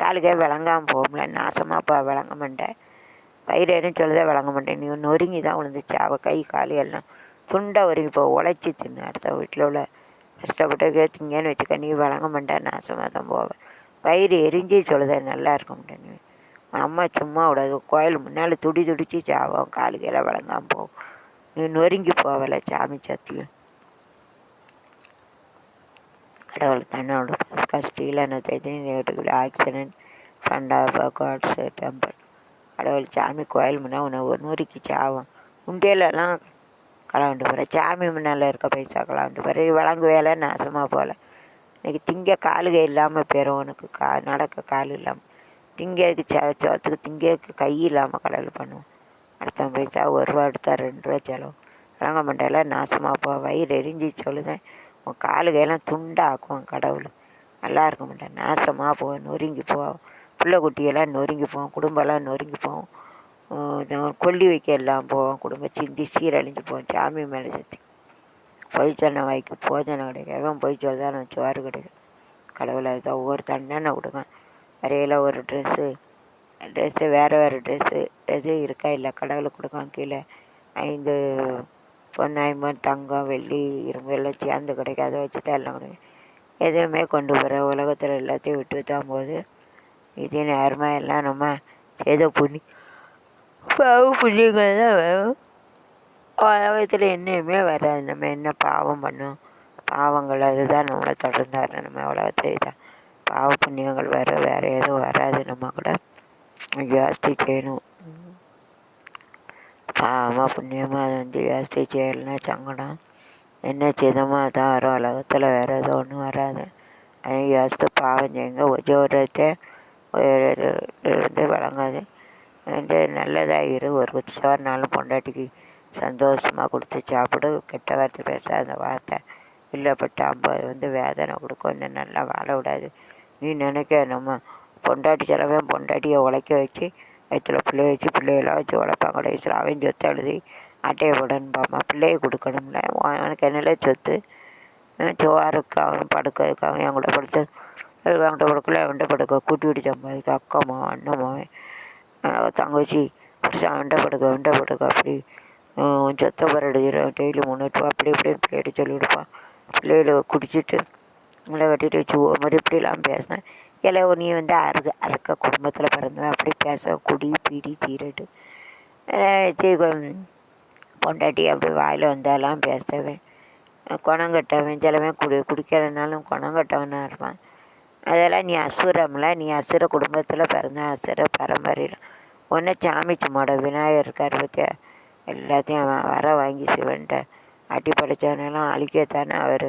காலுக்கே விளங்காமல் போகும்ல, நாசமாக விளங்க மாட்டேன், வயிறுன்னு சொல்லுதே விளங்க மாட்டேன், நீ நொறுங்கி தான் விழுந்துச்சு அவள் கை காலு எல்லாம் துண்டை ஒருங்கி போ, உழைச்சி தின்னு. அடுத்த வீட்டில் உள்ள கஷ்டப்பட்டு திங்கன்னு வச்சுக்க, நீ விளங்க மாட்டேன், நாசமாக தான் போவேன், வயிறு எரிஞ்சு சொல்லுத நல்லா இருக்க மாட்டேன். நீ அம்மா சும்மா விடாது, கோயில் முன்னால் துடிச்சு சாவோம், காலுக்கெல்லாம் விளங்காமல் போகும், நீ நொறுங்கி போவலை சாமி சத்தியம். கடவுள் தன்னோட கஷ்டியில் என்ன தேடி ஆக்சிடென்ட் ஃபண்டாபா காட்ஸ் டெம்பிள். கடவுள் சாமி கோயில் முன்னா உன்னை நூறுக்கு சாவும், உண்டியலெல்லாம் கலந்துட்டு போகிற, சாமி முன்னால் இருக்க பைசா கலந்துட்டு போகிற, வழங்கு வேலை நாசமாக போகல. இன்றைக்கி திங்க காலுகை இல்லாமல் போயிடும், உனக்கு நடக்க கால் இல்லாமல், திங்கிறதுக்கு சோத்துக்கு திங்கிறதுக்கு கை இல்லாமல் கடவுள் பண்ணுவோம். அடுத்த பைசா 1 ரூபா எடுத்தா 2 ரூபா செலவு, வழங்க மாட்டேல நாசமாக போ, வயிறு எரிஞ்சு சொல்லுதேன், உன் காலுகையெல்லாம் துண்டாக்குவோம் கடவுள், நல்லா இருக்க மாட்டேன், நாசமாக போ, நொறுங்கி போவோம், பிள்ளை குட்டியெல்லாம் நொறுங்கி போவோம், குடும்பம்லாம் நொறுங்கி போவோம், கொல்லி வைக்க எல்லாம் போவோம், குடும்பம் சிந்தி சீரழிஞ்சு போவோம், சாமி மேலே சத்தி. பொய் சொன்ன வாய்க்கு போஜனை கிடைக்கும், எவன் பொய் சொல்தான் சோறு கிடைக்கும். கடவுளை அதுதான் ஒவ்வொரு தண்டனை கொடுங்க. வரையில் ஒரு ட்ரெஸ்ஸு வேறு ட்ரெஸ்ஸு எது இருக்கா இல்லை கடவுளுக்கு கொடுக்காம கீழே 5 பொண்ணு 50 தங்கம் வெள்ளி இரும்பு எல்லாம் சேர்ந்து கிடைக்கும், அதை வச்சு தான் எல்லாம் கிடைக்கும். எதுவுமே கொண்டு போகிற உலகத்தில் எல்லாத்தையும் விட்டு தான் போகுது. இதே நேரமாக எல்லாம் நம்ம செய்த புண்ணியங்கள் தான் வேணும். உலகத்தில் என்னையுமே வராது, நம்ம என்ன பாவம் பண்ணோம், பாவங்கள் அதுதான் நம்மளை தொடர்ந்தார். நம்ம உலகத்தை தான் பாவ புண்ணியங்கள் வேறு எதுவும் வராது. நம்ம கூட ஜாஸ்தி செய்யணும், பாவமாக புண்ணியமாக அதை ஜாஸ்தி செய்யலைன்னா சங்கடம். என்ன செய்தோமோ அதான் வரும், உலகத்தில் வேறு எதுவும் ஒன்றும் வராது. அதை ஜாஸ்தி பாவம் செய்யுங்க, ஒரத்தை இருந்து வழங்காது. நல்லதாக இரு, ஒரு குத்தி சோறுனாலும் பொண்டாட்டிக்கு சந்தோஷமாக கொடுத்து சாப்பிடு, கெட்ட வார்த்தை பேசாத, அந்த வார்த்தை இல்லைப்பட்ட 50 வேதனை கொடுக்கும், இன்னும் நல்லா வாழ விடாது. நீ நினைக்க நம்ம பொண்டாட்டி செலவே பொண்டாட்டியை உழைக்க வச்சு வயிற்றில் பிள்ளைய வச்சு பிள்ளையெல்லாம் வச்சு உழைப்பாங்க, கடைசியில் அவன் சொத்து எழுதி அட்டையை போடணும்பாம்மா, பிள்ளையை கொடுக்கணும்ல, அவனுக்கு என்னல சொத்து, சோறுக்கு அவன் படுக்கிறதுக்கு அவன் என் கூட படுத்து அவன்கிட்ட படுக்கல, அவன்கிட்ட படுக்க கூட்டி விட்டு சம்பாதிக்க, அக்காம்மா அண்ணம்மா தங்கச்சி அவன்கிட்ட படுக்க அப்படி சொத்தை பரடிச்சிடும், டெய்லி 300 ரூபா அப்படி இப்படின்னு பிள்ளைகிட்ட சொல்லி கொடுப்பான். பிள்ளைகளை குடிச்சிட்டு உங்களை கட்டிட்டு வச்சு மாதிரி இப்படிலாம் பேசினேன். இல்லை நீ வந்து அறுக்க குடும்பத்தில் பிறந்தவன் அப்படி பேச, குடி பீடி சீரட்டு வச்சு பொண்டாட்டி அப்படி வாயில் வந்தாலாம் பேசவேன், குணம் கட்டவன் சிலவன் குடிக்கிறதுனாலும் குணம் கட்டவனாக இருப்பான். அதெல்லாம் நீ அசுரம்ல, நீ அசுர குடும்பத்தில் பிறந்த அசுர பரம்பரையில் ஒன்று சாமி சும்மாட விநாயகர் இருக்கார் பற்றியா, எல்லாத்தையும் வர வாங்கி சிவன்கிட்ட அட்டி படைத்தவனெல்லாம் அழிக்கத்தானே அவர்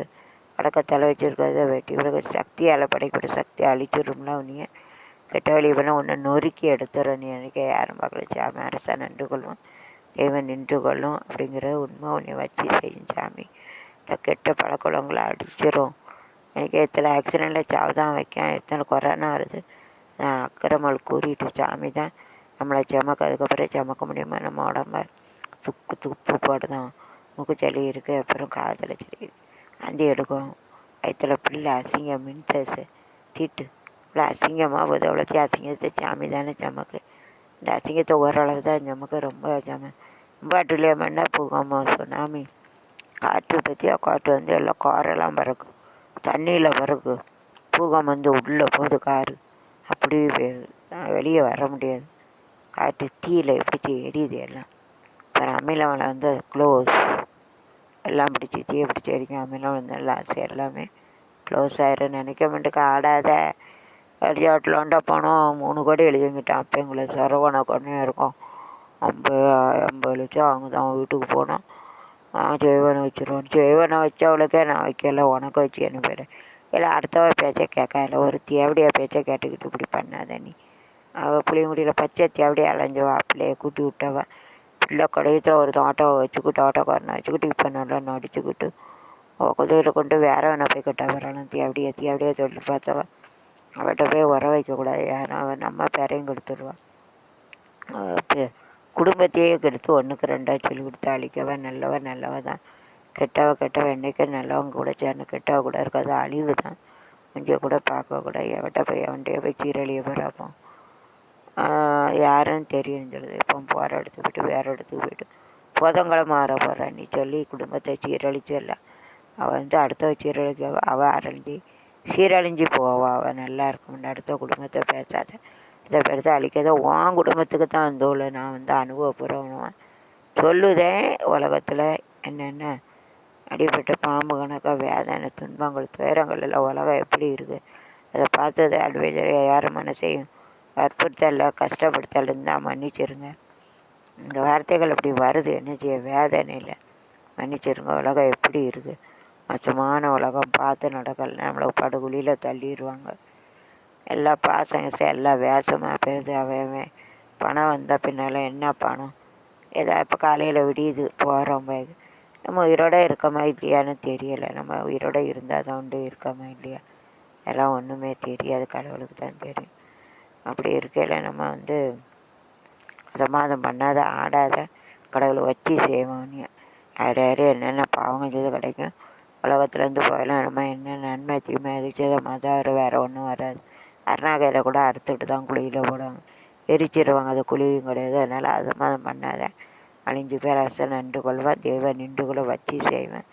வடக்கத்தலை வச்சுருக்கிறத வெட்டி விட சக்தியால் படைக்கப்பட்ட சக்தி அழிச்சிடும்ல, உன்னைய கெட்ட வழி பண்ண உன்னை நொறுக்கி எடுத்துற, நீ நினைக்க யாரும் பார்க்கல, சாமி அரசா நின்று கொள்ளும், தெய்வம் நின்று கொள்ளும் அப்படிங்கிற உண்மை உன்னை வச்சு செய்யும். சாமி கெட்ட பழக்கங்களை அடிச்சிடும். எனக்கு எத்தனை ஆக்சிடெண்ட்டில் சாவு தான் வைக்கேன், எத்தனை கொரோனா வருது, நான் அக்கிரமல் கூறிட்டு சாமி தான் நம்மளை செமக்க, அதுக்கப்புறம் செமக்க முடியுமா நம்ம உடம்ப, துப்பு போடுதான், மூக்கு சளி இருக்குது, அப்புறம் காதில் சளி அந்தி எடுக்கும், வயிற்றில் பிள்ளை அசிங்கம் மின்சஸ் தீட்டு இவ்வளோ அசிங்கமாக போகுது, அவ்வளோத்தையும் அசிங்கத்தை சாமி தானே சமக்கு, இந்த அசிங்கத்தை ஓரளவு தான் நமக்கு ரொம்ப ரொம்ப அட்டுலியமாண்டா பூகாமா சுனாமி காற்று பற்றியா, காற்று வந்து எல்லாம் காரெல்லாம் பறக்கு, தண்ணியில் பறக்கு, பூகம் வந்து உள்ளே போகுது காரு, அப்படியே போயிடுது, வெளியே வர முடியாது, காற்று தீயில் எப்படி எரியுது எல்லாம். அப்புறம் அமிலம் வந்து க்ளோஸ் எல்லாம் பிடிச்சி தீயை பிடிச்சி எரிக்கும், அமிலம் வந்து லாஸ்ட் எல்லாமே க்ளோஸ் ஆயிரும். நினைக்க மாட்டுக்கு ஆடாத அடியாட்டிலாண்டா பணம் 3 கோடி எழுதிங்கிட்டான், அப்போ எங்களுக்கு சரவண கொண்டே இருக்கும், 50 லட்சம் அவங்க தான் வீட்டுக்கு போனோம், ஜெய்வனை வச்சுருவோம். ஜெய்வனை வச்சவளுக்கே நான் வைக்கல, உனக்கு வச்சு அனுப்பிடுறேன். இல்லை அடுத்தவ பேச்சை கேட்காத, ஒரு தேவடியா பேச்சை கேட்டுக்கிட்டு இப்படி பண்ணாத நீ. அவள் புளியங்குடியில் பச்சை தேவடியா அலைஞ்சவா, பிள்ளைய கூட்டி விட்டவா. பிள்ளை கடையத்தில் ஒரு ஆட்டோவை வச்சுக்கிட்டு, ஆட்டோக்காரனை வச்சுக்கிட்டு இப்போ நல்லா நடிச்சுக்கிட்டு குதிரையில் கொண்டு வேறவனை போய் கட்ட வரலாம். தேவடியா சொல்லி பார்த்தவா. அவட்ட போய் உர வைக்கக்கூடாது யாரும். அவன் நம்ம பேரையும் கெடுத்துடுவான். குடும்பத்தையே கெடுத்து ஒன்றுக்கு ரெண்டாக சொல்லி கொடுத்து அழிக்கவா. நல்லவ தான். கெட்டவ என்றைக்கும் நல்லவங்க கூட சேர்ந்து கெட்டவ கூட இருக்காது, அழிவு தான். இங்கே கூட பார்க்கக்கூடாது. எவட்ட போய் அவன்கிட்டயே போய் சீரழிய போகிறாப்போம். யாருன்னு தெரியும்னு சொல்லுது. இப்போ போகிற இடத்துக்கு போய்ட்டு வேறு இடத்துக்கு போய்ட்டு புதங்களை மாற போகிறா நீ சொல்லி குடும்பத்தை சீரழிச்சல. அவள் அடுத்த சீரழிக்க அவள் சீரழிஞ்சு போவா. அவள் நல்லா இருக்கும். அடுத்த குடும்பத்தை பேசாத, இதை பெருத்த அழிக்காத. உன் குடும்பத்துக்கு தான் வந்தோல. நான் அனுபவப்படுறவனுவன் சொல்லுதேன். உலகத்தில் என்னென்ன அடிப்பட்ட பாம்பு கணக்காக வேதனை, துன்பங்கள், துயரங்கள் எல்லாம் உலகம் எப்படி இருக்குது அதை பார்த்தது அட்வைசரியாக யார் மனசையும் வற்புறுத்தல கஷ்டப்படுத்தலன்னு தான் மன்னிச்சிருங்க. இந்த வார்த்தைகள் அப்படி வருது, என்ன செய்ய, வேதனையில் மன்னிச்சிருங்க. உலகம் எப்படி இருக்குது, மோசமான உலகம். பார்த்து நடக்கல, நம்மளை படுகுழியில் தள்ளிடுவாங்க. எல்லா பாசங்க எல்லாம் வேஷமாக போயிருது. அவன் பணம் வந்த பின்னால் என்ன பணம், ஏதோ இப்போ காலையில் விடியுது போகிறோம் போய் நம்ம உயிரோடு இருக்கமா இல்லையான்னு தெரியலை. நம்ம உயிரோடு இருந்தால் தான் உண்டு, இருக்கமா இல்லையா எல்லாம் ஒன்றுமே தெரியாது, கடவுளுக்கு தான் தெரியும். அப்படி இருக்கையில் நம்ம பிரமாதம் பண்ணாத ஆடாத கடவுளை வச்சு செய்வோம். யார் என்னென்ன பாவங்கள் செய்து கிடைக்கும். உலகத்துலேருந்து போயலாம். நம்ம என்ன நன்மை தீமை எது செய்த மதம் வேறு ஒன்றும் வராது. அருணாகையில் கூட அறுத்துட்டு தான் குழியில் போடுவாங்க, எரிச்சிடுவாங்க. அது குழியும் கிடையாது. அதனால் அது மாதிரி பண்ணாத. அழிஞ்சு பேர் அரசன் நின்று கொள்வான், தெய்வம் நின்று கொள்ள வச்சு செய்வேன்.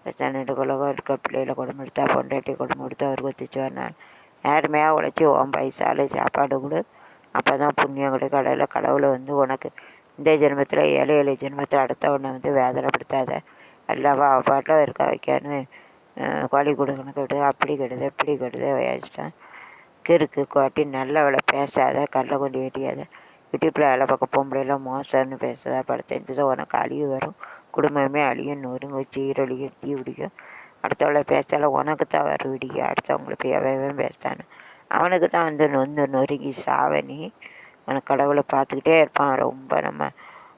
அரசன் நின்று கொள்ளவோ இருக்க பிள்ளைகளை குடும்பம் எடுத்தா பொண்டாட்டி குடும்பம் எடுத்து அவர் குத்திச்சு வரனால நேர்மையாக உழைச்சி உன் பைசால சாப்பாடு கொடு. அப்போ தான் புண்ணியம் கிடைக்கும். கடையில் கடவுளை உனக்கு இந்த ஜென்மத்தில் ஏழை ஜென்மத்தில் அடுத்தவனை வேதனைப்படுத்தாத. எல்லாவா அவள் பாட்டில் இருக்க வைக்கான்னு கோழி கொடுக்கணும் கெடுது, அப்படி கெடுது இப்படி கெடுது வயசிட்டான். கிறுக்கு கோட்டி நல்லவளை பேசாத, கல்லை கொண்டு ஏறியாத. யூடியூப்பில் வேலை பார்க்க பொம்பளைலாம் மோசம்னு பேசாத. படுத்து உனக்கு அழிவு வரும், குடும்பமே அழியும், நொறுங்க சீரழியும், தீ பிடிக்கும். அடுத்தவளை பேசால உனக்கு தான் வர விடிய. அடுத்தவங்களுக்கு எவன் பேசானு அவனுக்கு தான் நொறுங்கி சாவனி. உனக்கு கடவுளை பார்த்துக்கிட்டே இருப்பான். ரொம்ப நம்ம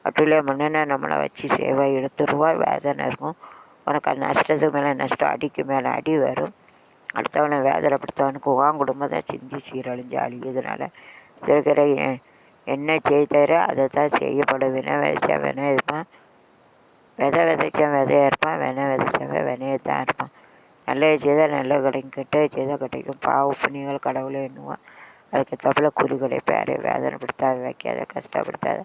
அட்டுலே முன்னே நம்மளை வச்சு சேவை எடுத்துருவா. வேதனை இருக்கும் உனக்கு. அது நஷ்டத்துக்கு மேலே நஷ்டம், அடிக்கு மேலே அடி வரும். அடுத்தவனை வேதனைப்படுத்தவனுக்கு உன் குடும்பத்தை சிந்தி சீரழிஞ்சு அழியதுனால இருக்கிற என்ன செய்தாரோ அதை தான் செய்யப்படும். வினை விதைச்சவன் இருப்பான், விதைச்சவன் விதையாக இருப்பான், விதைச்சவன் வினையை தான் இருப்பான். நல்லது செய்தால் நல்ல கிடைக்கும், கெட்டது செய்தால் கிடைக்கும். பாவ புண்ணியங்கள் கடவுளை எண்ணுவான். அதுக்கு தப்பில் குறி கிடைப்பேன். யாரையும் வேதனைப்படுத்தாத, வைக்காத, கஷ்டப்படுத்தாத.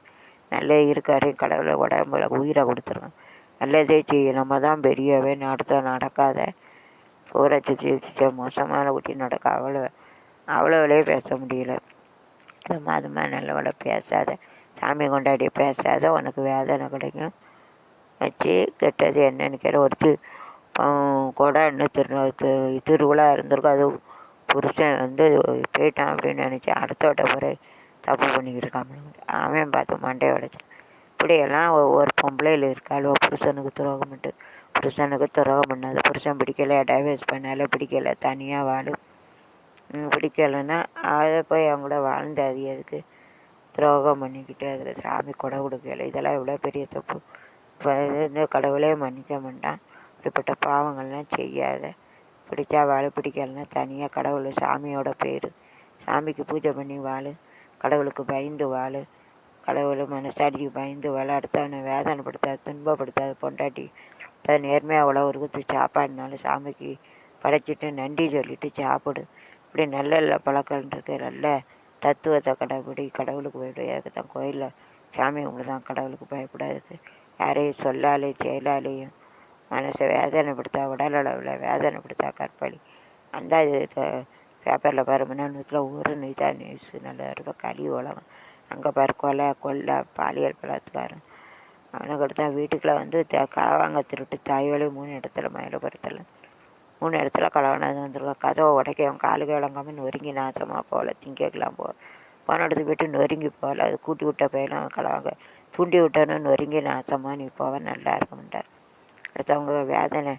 நல்லது இருக்காரையும் கடவுளை உடம்புல உயிரை கொடுத்துருவான். நல்லதே செய்ய. நம்ம தான் பெரியவே. அடுத்த நடக்காத ஊரட்சி மோசமான குட்டி நடக்க அவ்வளோவிலே பேச முடியல. அது மாதிரி நல்லவளை பேசாத, சாமி கொண்டாடி பேசாத, உனக்கு வேதனை கிடைக்கும். வச்சு கெட்டது என்னன்னு கேட்க ஒரு கூட இன்னும் திருவிழா இருந்திருக்கும். அது புருஷன் போயிட்டான் அப்படின்னு நினச்சி அடுத்தவட்ட பிறகு தப்பு பண்ணிக்கிட்டு இருக்காம அவன் பார்த்து மண்டையை உடைச்சான். இப்படியெல்லாம் ஒவ்வொரு பொம்பளையில் இருக்காள். புருஷனுக்கு துரோகம் பண்ணிட்டு, புருஷனுக்கு துரோகம் பண்ணாது. புருஷன் பிடிக்கலை, டைவர்ஸ் பண்ணால பிடிக்கலை, தனியாக வாழு. பிடிக்கலைன்னா அதை போய் அவங்க கூட வாழ்ந்து அது எதுக்கு துரோகம் பண்ணிக்கிட்டு அதில் சாமி கொடை கொடுக்கல. இதெல்லாம் எவ்வளோ பெரிய தப்பு. இப்போ கடவுளே மன்னிக்க மாட்டான். இப்படிப்பட்ட பாவங்கள்லாம் செய்யாத. பிடிச்சா வாழ, பிடிக்கலன்னா தனியாக கடவுள் சாமியோட பேர். சாமிக்கு பூஜை பண்ணி வாழு, கடவுளுக்கு பயந்து வாழு. கடவுள் மனசாட்சிக்கு பயந்து வாழ. அடுத்தவனை வேதனைப்படுத்தாது, துன்பப்படுத்தாது. பொண்டாட்டி நேர்மையாக அவ்வளோ ஒரு சாப்பாடுனாலும் சாமிக்கு படைச்சிட்டு நன்றி சொல்லிட்டு சாப்பிடு. இப்படி நல்ல பழக்கம் இருக்கு. நல்ல தத்துவத்தை கடைப்பிடி. கடவுளுக்கு பயப்படாது தான். கோயிலில் சாமி உங்களுக்கு தான். கடவுளுக்கு பயப்படாது. யாரையும் சொல்லாலே செயலாலேயும் மனசை வேதனைப்படுத்தா, உடல் அளவில் வேதனைப்படுத்தா கற்பழி. அந்த இது பேப்பரில் பாரு, முன்னூற்றில் ஒரு நீதான் நியூஸ் நல்லா இருக்கும். கலி உலகம். அங்கே பாரு கொல்லை பாலியல் பலாத்காரம். அவனுக்கு அடுத்தா வீட்டுக்குள்ளே களவாங்க திருட்டு தாய்வழி 3 இடத்துல மயிலபுரத்தில் 3 இடத்துல களவானது வந்துருக்கோம். கதவை உடைக்க அவன் காலுக்கு விளங்காமல் நொறுங்கி நாசமாக போகல. திங்கக்கலாம் போன இடத்துக்கு போய்ட்டு நொறுங்கி போகல. அது கூட்டி விட்ட பையனும் களவாங்க தூண்டி விட்டனும் நொறுங்கி நாசமாக நீ போவ நல்லா இருக்க மாட்டார். அடுத்தவங்க வேதனை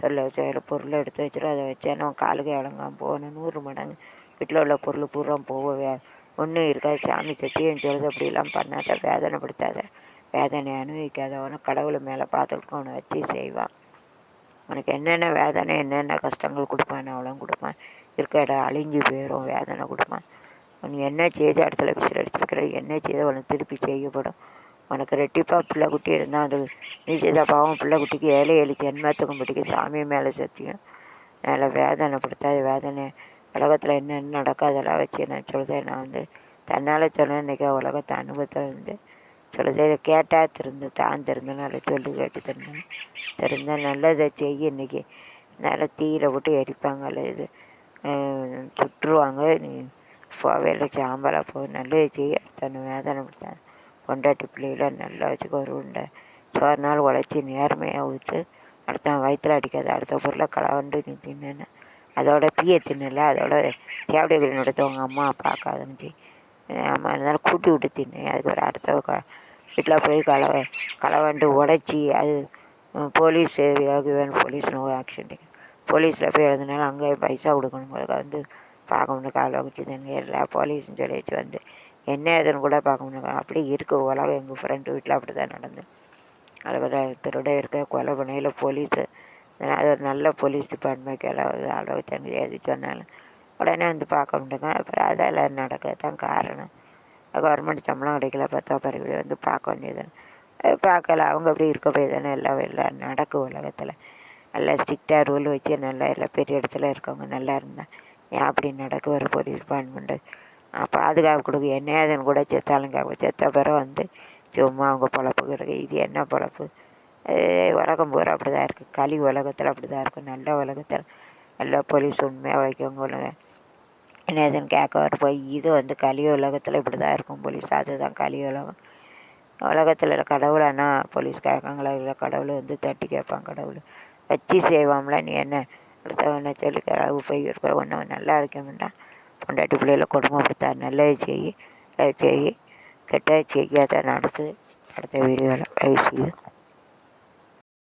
சொல்ல சில பொருளை எடுத்து வச்சுட்டு அதை வச்சேன்னா காலுக்கு இறங்காமல் போகணும் 100 மடங்கு வீட்டில் உள்ள பொருள் பூரா போக ஒன்றும் இருக்காது. சாமி சத்தியம் சொல்லுது அப்படிலாம் பண்ணாத, வேதனைப்படுத்தாத, வேதனை அனுபவிக்காத. உனக்கு கடவுளை மேலே பார்த்துட்டு அவனை வச்சு செய்வான். உனக்கு என்னென்ன வேதனை என்னென்ன கஷ்டங்கள் கொடுப்பான் அவ்வளோ கொடுப்பான். இருக்க இடம் அழிஞ்சு போயிடும், வேதனை கொடுப்பான். நீ என்ன செய்த இடத்துல விசில் அடிச்சுக்கிற, என்ன செய்த உனக்கு திருப்பி செய்யப்படும். உனக்கு ரெட்டிப்பாக பிள்ளை குட்டி இருந்தால் அது நீ செய்த பாவம் பிள்ளை குட்டிக்கு 7 ஜென்மத்துக்கும் பிடிக்கும். சாமி மேலே சத்தியம். அதனால் வேதனைப்படுத்தாது. வேதனை உலகத்தில் என்னென்ன நடக்காதெல்லாம் வச்சு நான் சொல்லுதேன். நான் தன்னால் சொன்னேன். இன்றைக்கி உலகத்தை அனுபவத்தில் சொல்லுது. இதை கேட்டால் தான் திருந்தனால சொல்லி கேட்டு திருந்தேன். நல்லதை செய்ய. இன்றைக்கி நல்லா தீயில போட்டு எரிப்பாங்கல்ல, இது சுட்டுருவாங்க. நீ போவையில் சாம்பலாக போய் நல்லது செய்ய. தன்னை வேதனைப்படுத்தாது. பொண்டாட்டி பிள்ளைகளை நல்லா வச்சுக்க. ஒரு உண்டை சோறு நாள் உழைச்சி நேர்மையாக ஊற்று. அடுத்த வயிற்றில் அடிக்காது. அடுத்த பொருளை களவண்டு நீ தின்னு. அதோட தீயை தின்னல, அதோட தேவடைகளின் எடுத்தவங்க அம்மா பார்க்காதங்க அம்மா இருந்தாலும் கூட்டி விட்டு தின்னு. அதுக்கு ஒரு அடுத்த வீட்டில் போய் களவண்டு உடச்சி அது போலீஸ் போலீஸ் நோ ஆக்சிடென்ட் போலீஸில் போய் எழுதுனாலும் அங்கே பைசா கொடுக்கணும். அதுக்கு பார்க்க முடியும். காலை வச்சு தாங்க எல்லா போலீஸும் சொல்லி வச்சு என்ன எதுன்னு கூட பார்க்க முடியும். அப்படி இருக்குது உலகம். எங்கள் ஃப்ரெண்டு வீட்டில் அப்படி தான் நடந்து. அதில் திருட இருக்க கொலை பண்ணையில் போலீஸு அது ஒரு நல்ல போலீஸ் டிபார்ட்மெண்ட் எல்லாம் அளவு தண்ணி எது சொன்னாலும் உடனே பார்க்க முடியுங்க. அப்புறம் அதெல்லாம் நடக்கிறது தான் காரணம். கவர்மெண்ட் சம்பளம் கிடைக்கல, 10 பிறகு பார்க்க வேண்டியது. பார்க்கல. அவங்க அப்படி இருக்க போய் தானே எல்லாம் நடக்கும் உலகத்தில். நல்லா ஸ்ட்ரிக்டாக ரூல் வச்சு நல்லா எல்லாம் பெரிய இடத்துல இருக்கவங்க நல்லா இருந்தால் ஏன் அப்படி நடக்க ஒரு போலீஸ் டிபார்ட்மெண்ட்டு பாதுகாப்பு கொடுக்கு. என்ன ஏதுன்னு கூட செத்தாலும் கேட்கும். செத்த பிறகு சும்மா அவங்க பொழப்புக்கு இருக்குது. இது என்ன பொழப்பு? உலகம் பூரா அப்படி தான் இருக்குது. களி உலகத்தில் அப்படி தான் இருக்கும். நல்ல உலகத்தில் நல்ல போலீஸ் உண்மையாக உழைக்கவங்க என்ன ஏதுன்னு கேட்க வர போய் இது களி உலகத்தில் இப்படி தான் இருக்கும் போலீஸ். அதுதான் களி உலகம். உலகத்தில் கடவுளானா போலீஸ் கேட்காங்களா? இல்லை கடவுளை தட்டி கேட்பான். கடவுள் வச்சு செய்வாங்களா? நீ என்ன அடுத்தவனை சொல்லி கடவுள் போய் இருக்கிற ஒன்று நல்லா இருக்க வேண்டாம். பொண்டாட்டி பிள்ளைகளை கொடுமைப்படுத்தாது. நல்லது செய்ய கெட்ட செய்யாத நடத்து. அடுத்த வீடியோவில் வயசு